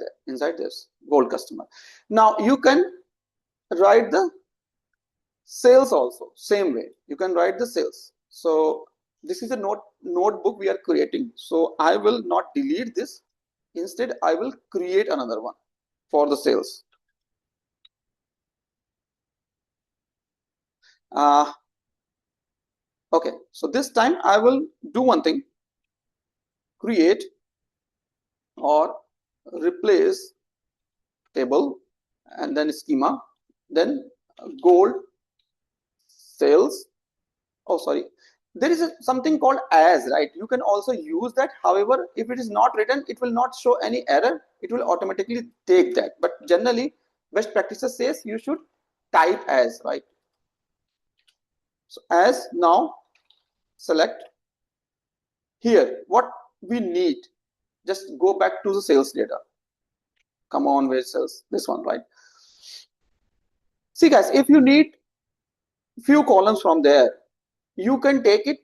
this gold customer. Now you can write the sales also, same way. You can write the sales. So this is a notebook we are creating. So I will not delete this. Instead, I will create another one for the sales. Okay, so this time I will do one thing, create or replace table and then schema, then gold sales. Oh, sorry. There is something called as, right? You can also use that. However, if it is not written, it will not show any error. It will automatically take that. But generally, best practices says you should type as, right? So as, now select here what we need. Just go back to the sales data. Come on, where sales? This one, right? See guys, if you need few columns from there, you can take it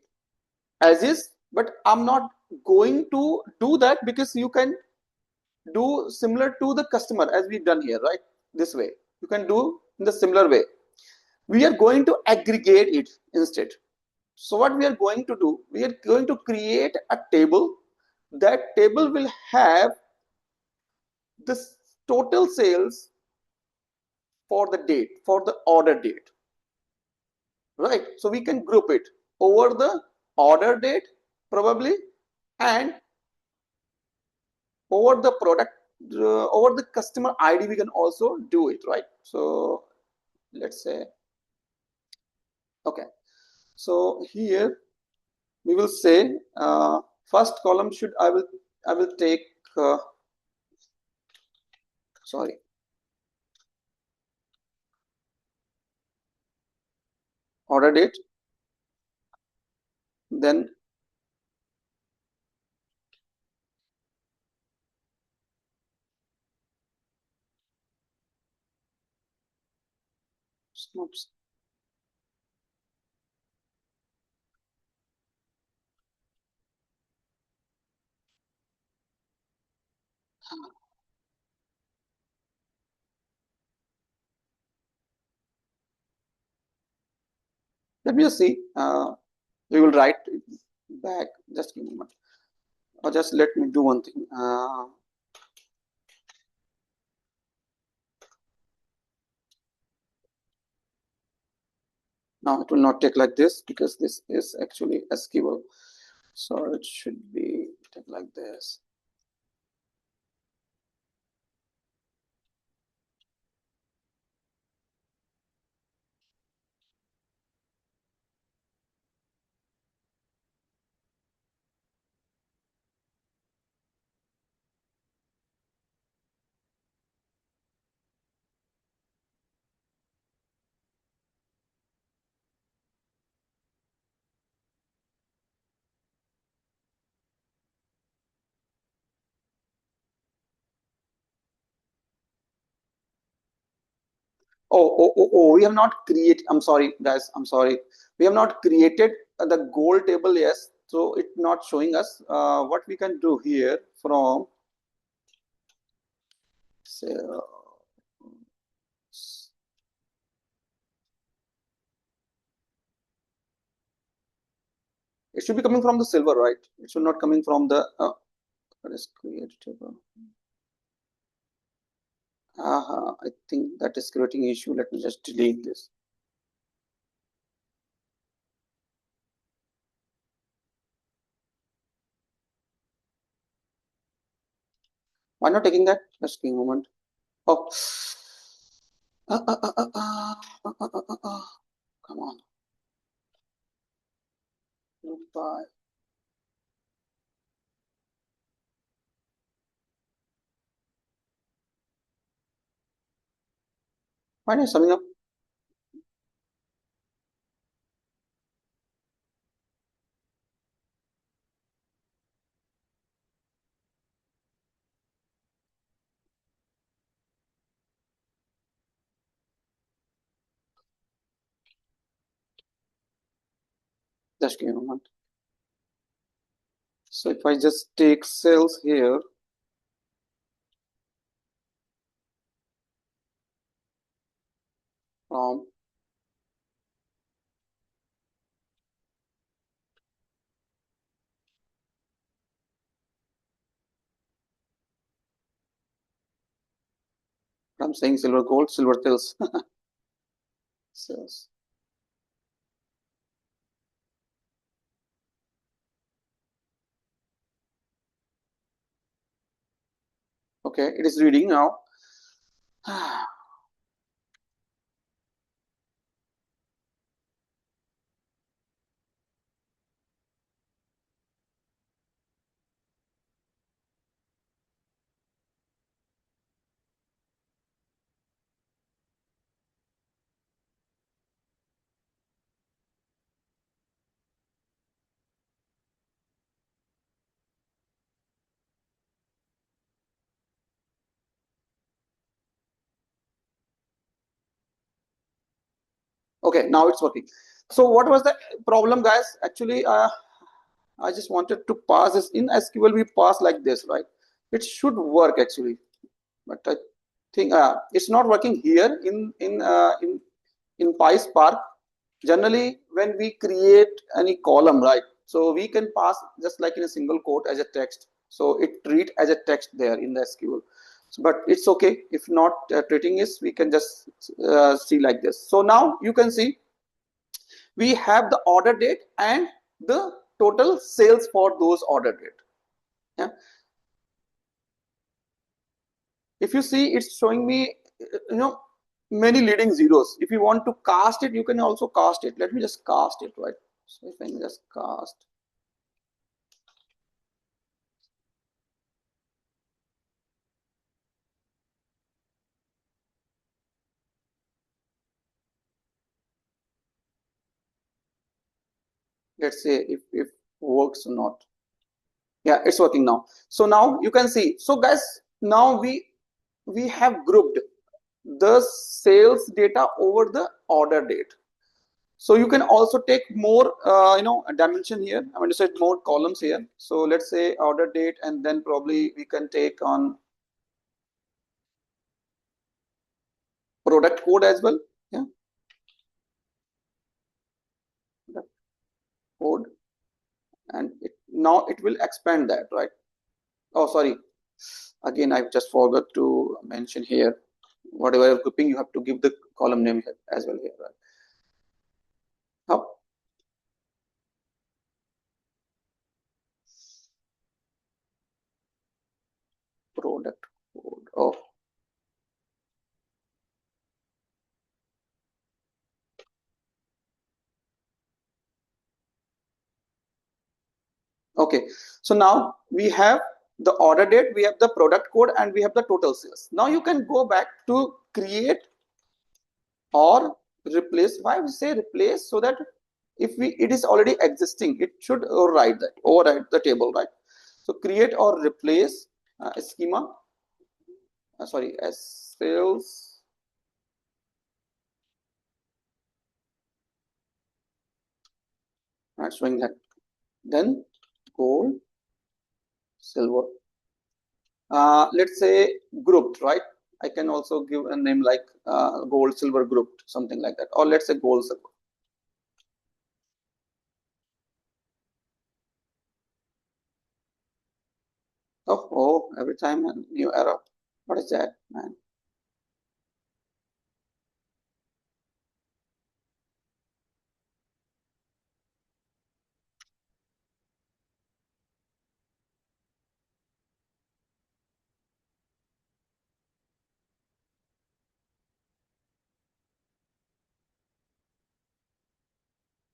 as is, but I'm not going to do that because you can do similar to the customer as we've done here, right? This way you can do in the similar way. We are going to aggregate it instead. So what we are going to do, we are going to create a table. That table will have this total sales for the date, for the order date, right? So we can group it over the order date probably, and over the product, over the customer ID we can also do it, right? So let's say, okay, so here we will say first column should I will take sorry, order date, then oops, let me just see. We will write back. Just give me a moment, or just let me do one thing. Now it will not take like this because this is actually SQL, so it should be take like this. Oh, we have not created, I'm sorry guys, I'm sorry, we have not created the goal table, yes, so it's not showing us. What we can do here from say, it should be coming from the silver, right? It should not coming from the let us create table. I think that is creating issue. Let me just delete this. Why not taking that? Just give me a moment. Oh, come on. Goodbye. Why not summing up? Just give me a moment. So if I just take cells here, from I'm saying silver gold, silver tails. Cells. Okay, it is reading now. Okay, now it's working. So what was the problem, guys? Actually, I just wanted to pass this in SQL. We pass like this, right? It should work actually, but I think it's not working here in PySpark. Generally, when we create any column, right? So we can pass just like in a single quote as a text. So it treat as a text there in the SQL. But it's okay if not treating is, we can just see like this. So now you can see we have the order date and the total sales for those order date. Yeah. If you see, it's showing me, many leading zeros. If you want to cast it, you can also cast it. Let me just cast it, right? So if I can just cast. Let's say if works or not. Yeah, it's working now. So now you can see. So guys, now we have grouped the sales data over the order date. So you can also take more, dimension here. I'm going to set more columns here. So let's say order date, and then probably we can take on product code as well. Yeah, product code, and now it will expand that, right? Oh, sorry. Again, I just forgot to mention here. Whatever you're grouping, you have to give the column name here as well here, right? Now, product code. Oh, okay. So now we have the order date, we have the product code, and we have the total sales. Now you can go back to create or replace. Why we say replace? So that if it is already existing, it should override the table, right? So create or replace schema. Sorry, as sales. Not showing that. Then gold, silver. Let's say grouped, right? I can also give a name like gold, silver grouped, something like that. Or let's say gold, silver. Oh, every time a new error. What is that, man?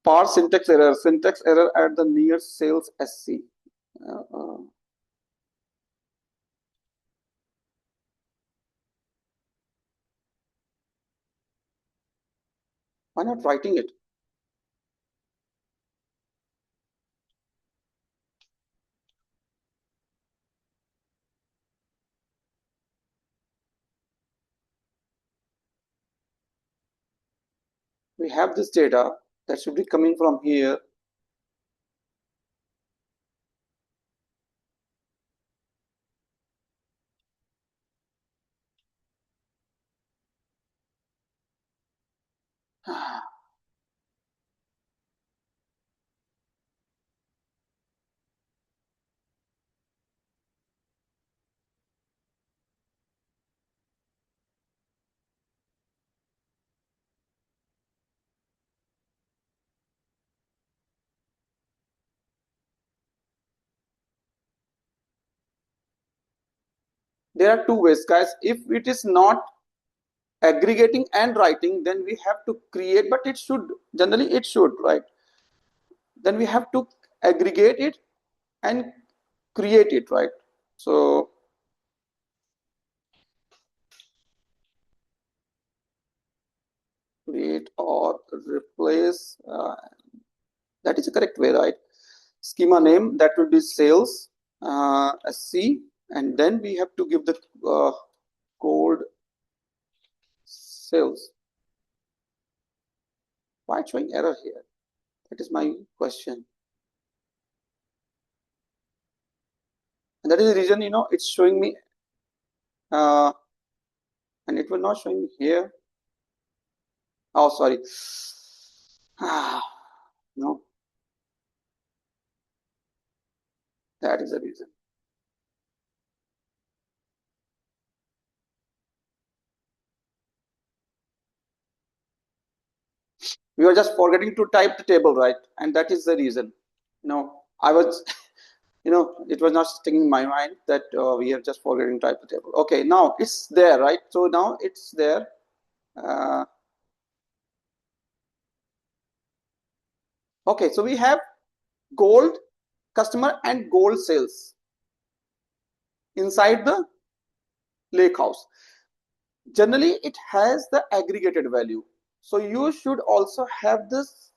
Parse syntax error at the near sales SC. Why not writing it? We have this data that should be coming from here. There are two ways, guys. If it is not aggregating and writing, then we have to create, but it should, generally it should, right? Then we have to aggregate it and create it, right? So create or replace, that is the correct way, right? Schema name, that will be sales SC, and then we have to give the code sales. Why it's showing error here? That is my question. And that is the reason, it's showing me, and it will not showing me here. Oh, sorry. No, that is the reason. We were just forgetting to type the table, right? And that is the reason. I was, it was not sticking in my mind that we are just forgetting to type the table. Okay, now it's there, right? So now it's there. Okay, so we have gold customer and gold sales inside the lake house. Generally, it has the aggregated value. So you should also have this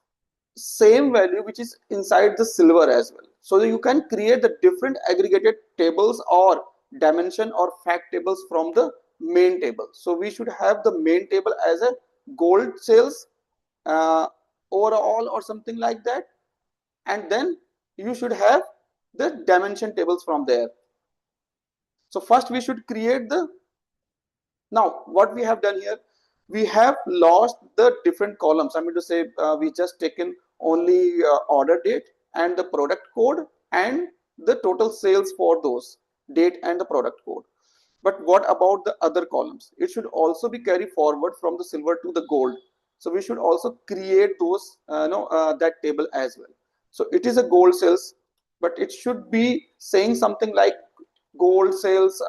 same value which is inside the silver as well. So you can create the different aggregated tables or dimension or fact tables from the main table. So we should have the main table as a gold sales overall or something like that. And then you should have the dimension tables from there. So first we should create the, now what we have done here, we have lost the different columns. I mean to say we just taken only order date and the product code and the total sales for those date and the product code. But what about the other columns? It should also be carried forward from the silver to the gold. So we should also create those that table as well. So it is a gold sales, but it should be saying something like gold sales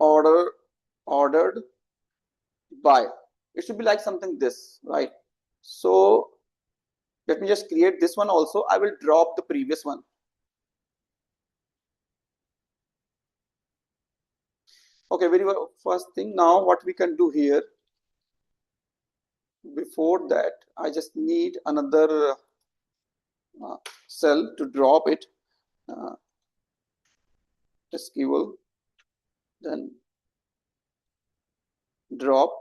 ordered by. It should be like something this, right? So let me just create this one also. I will drop the previous one. Okay, very well. First thing, now what we can do here, before that, I just need another cell to drop it. SQL, then drop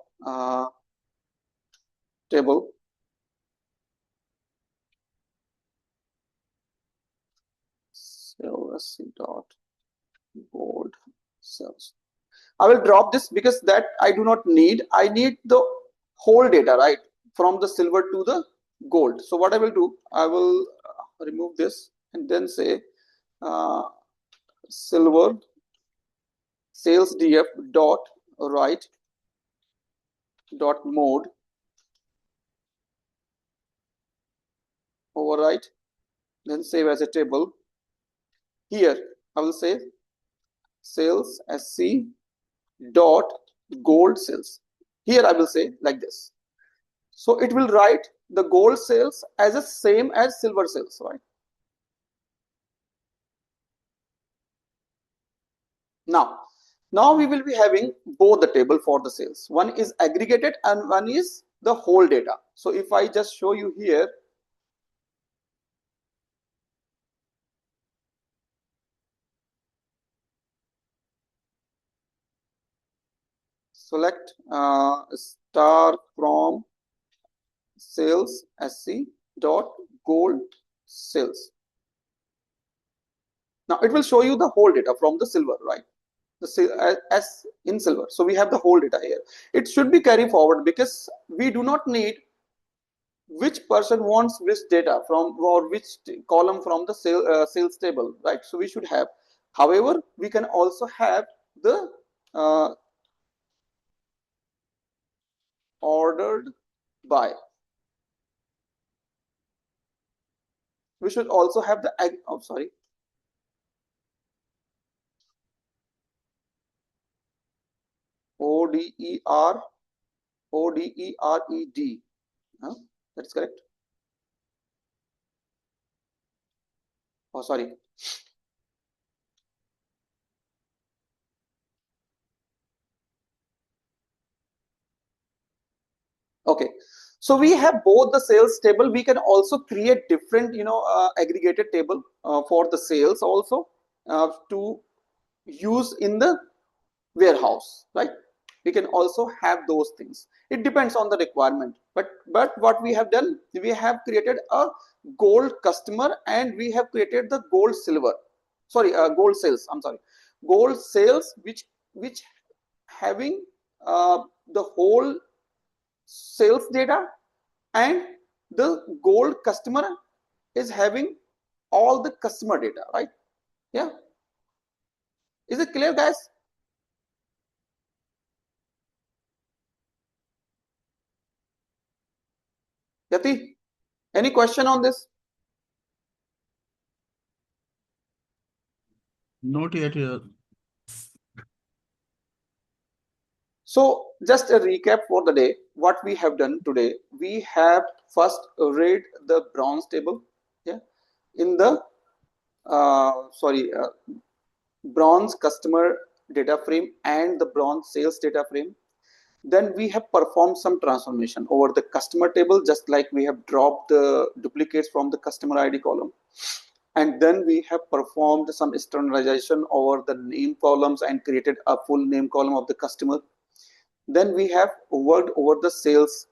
table. dot bold cells. I will drop this because that I do not need. I need the whole data, right? From the silver to the gold. So what I will do, I will remove this and then say silver sales df dot write dot mode overwrite, then save as a table. Here I will say sales sc dot gold sales. Here I will say like this. So it will write the gold sales as the same as silver sales, right? Now we will be having both the table for the sales. One is aggregated and one is the whole data. So if I just show you here, select star from sales sc dot gold sales. Now it will show you the whole data from the silver, right? As in silver. So we have the whole data here. It should be carry forward because we do not need which person wants which data from or which column from the sales table, right? So we should have. However, we can also have the ordered by. We should also have the ODERED. That's correct. Oh, sorry. Okay, so we have both the sales table. We can also create different, aggregated table for the sales also to use in the warehouse, right? We can also have those things. It depends on the requirement. But what we have done, we have created a gold customer and we have created the gold silver. Sorry, gold sales. I'm sorry, gold sales, which having the whole sales data, and the gold customer is having all the customer data, right? Yeah, is it clear, guys? Yati, any question on this?
Not yet.
So just a recap for the day. What we have done today, we have first read the bronze table, yeah, in the bronze customer data frame and the bronze sales data frame. Then we have performed some transformation over the customer table, just like we have dropped the duplicates from the customer ID column. And then we have performed some standardization over the name columns and created a full name column of the customer. Then we have worked over the sales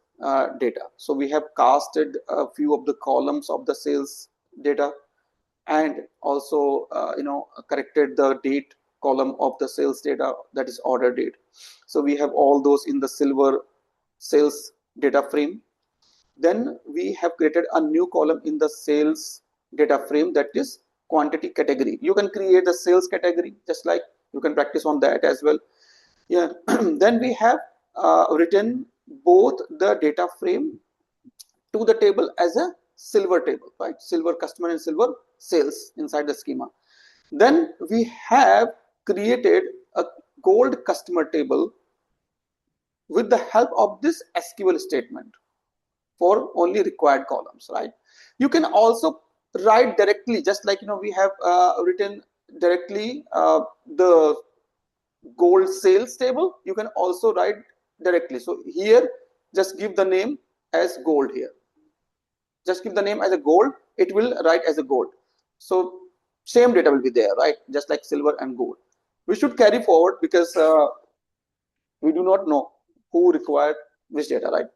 data. So we have casted a few of the columns of the sales data and also corrected the date column of the sales data, that is order date. So we have all those in the silver sales data frame. Then we have created a new column in the sales data frame, that is quantity category. You can create the sales category, just like you can practice on that as well. Yeah. Then we have written both the data frame to the table as a silver table, right? Silver customer and silver sales inside the schema. Then we have created a gold customer table with the help of this SQL statement for only required columns, right? You can also write directly, just like we have written directly the gold sales table. You can also write directly. So here, just give the name as gold here. Just give the name as a gold, it will write as a gold. So same data will be there, right? Just like silver and gold. We should carry forward because we do not know who required which data, right?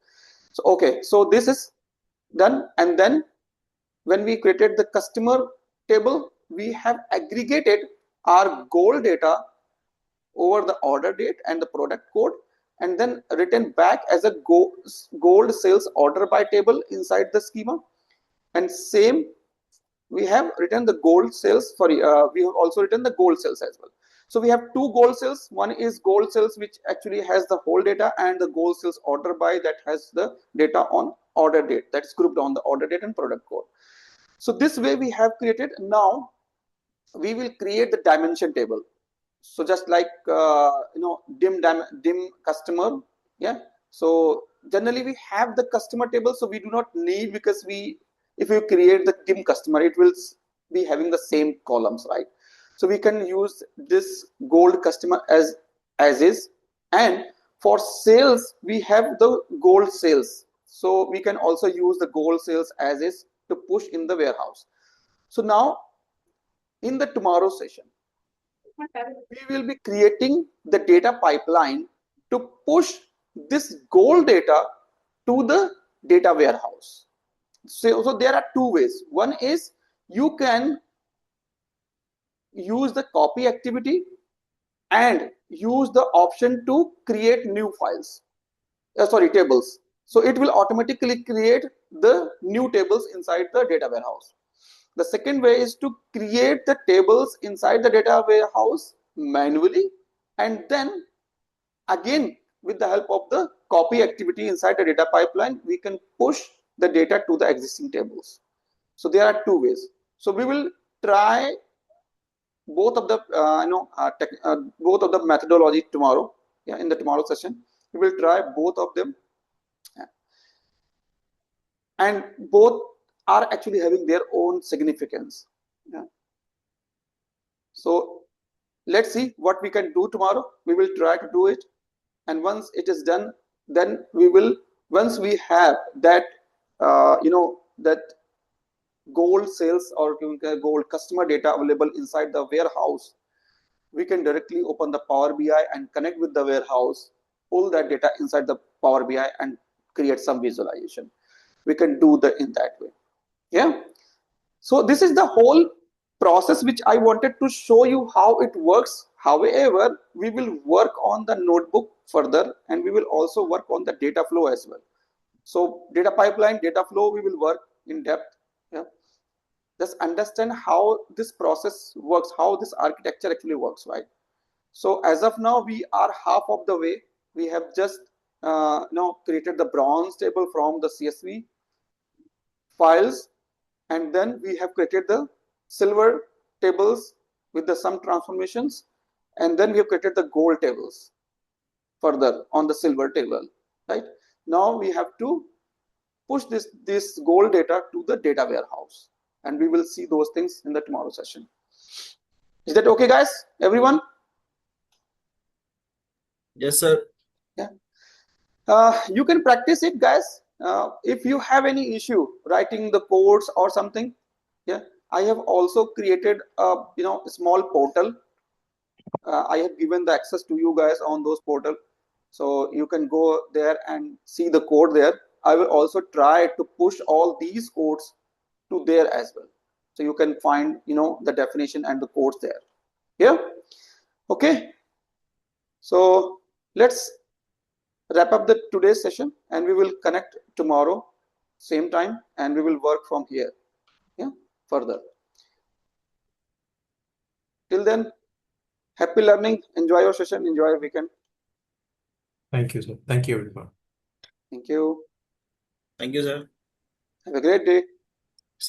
So okay, so this is done. And then when we created the customer table, we have aggregated our gold data over the order date and the product code, and then written back as a gold sales order by table inside the schema. And same, we have written the gold sales, we have also written the gold sales as well. So we have two gold sales. One is gold sales, which actually has the whole data, and the gold sales order by, that has the data on order date, that's grouped on the order date and product code. So this way we have created. Now we will create the dimension table. So just like dim customer, yeah. So generally we have the customer table, so we do not need, because if you create the dim customer, it will be having the same columns, right? So we can use this gold customer as is, and for sales we have the gold sales, so we can also use the gold sales as is to push in the warehouse. So now in the tomorrow session, we will be creating the data pipeline to push this gold data to the data warehouse. So there are two ways. One is you can use the copy activity and use the option to create new files, tables. So it will automatically create the new tables inside the data warehouse. The second way is to create the tables inside the data warehouse manually, and then again with the help of the copy activity inside the data pipeline, we can push the data to the existing tables. So there are two ways. So we will try both of the both of the methodology tomorrow. Yeah, in the tomorrow session we will try both of them, and both are actually having their own significance. Yeah. So let's see what we can do tomorrow. We will try to do it, and once it is done, then we will, once we have that that gold sales or gold customer data available inside the warehouse, we can directly open the Power BI and connect with the warehouse, pull that data inside the Power BI and create some visualization. We can do in that way. Yeah. So this is the whole process which I wanted to show you how it works. However, we will work on the notebook further, and we will also work on the data flow as well. So data pipeline, data flow, we will work in depth. Yeah. Just understand how this process works, how this architecture actually works, right? So as of now, we are half of the way. We have just created the bronze table from the CSV files, and then we have created the silver tables with the some transformations, and then we have created the gold tables further on the silver table, right? Now we have to push this gold data to the data warehouse, and we will see those things in the tomorrow session. Is that okay, guys? Everyone?
Yes, sir.
Yeah. You can practice it, guys. If you have any issue writing the codes or something, yeah, I have also created a small portal. I have given the access to you guys on those portal, so you can go there and see the code there. I will also try to push all these codes to there as well, so you can find the definition and the codes there. Yeah. Okay. So let's wrap up the today's session, and we will connect tomorrow same time, and we will work from here. Yeah, further. Till then, happy learning. Enjoy your session. Enjoy your weekend.
Thank you, sir. Thank you, everyone.
Thank you.
Thank you, sir.
Have a great day.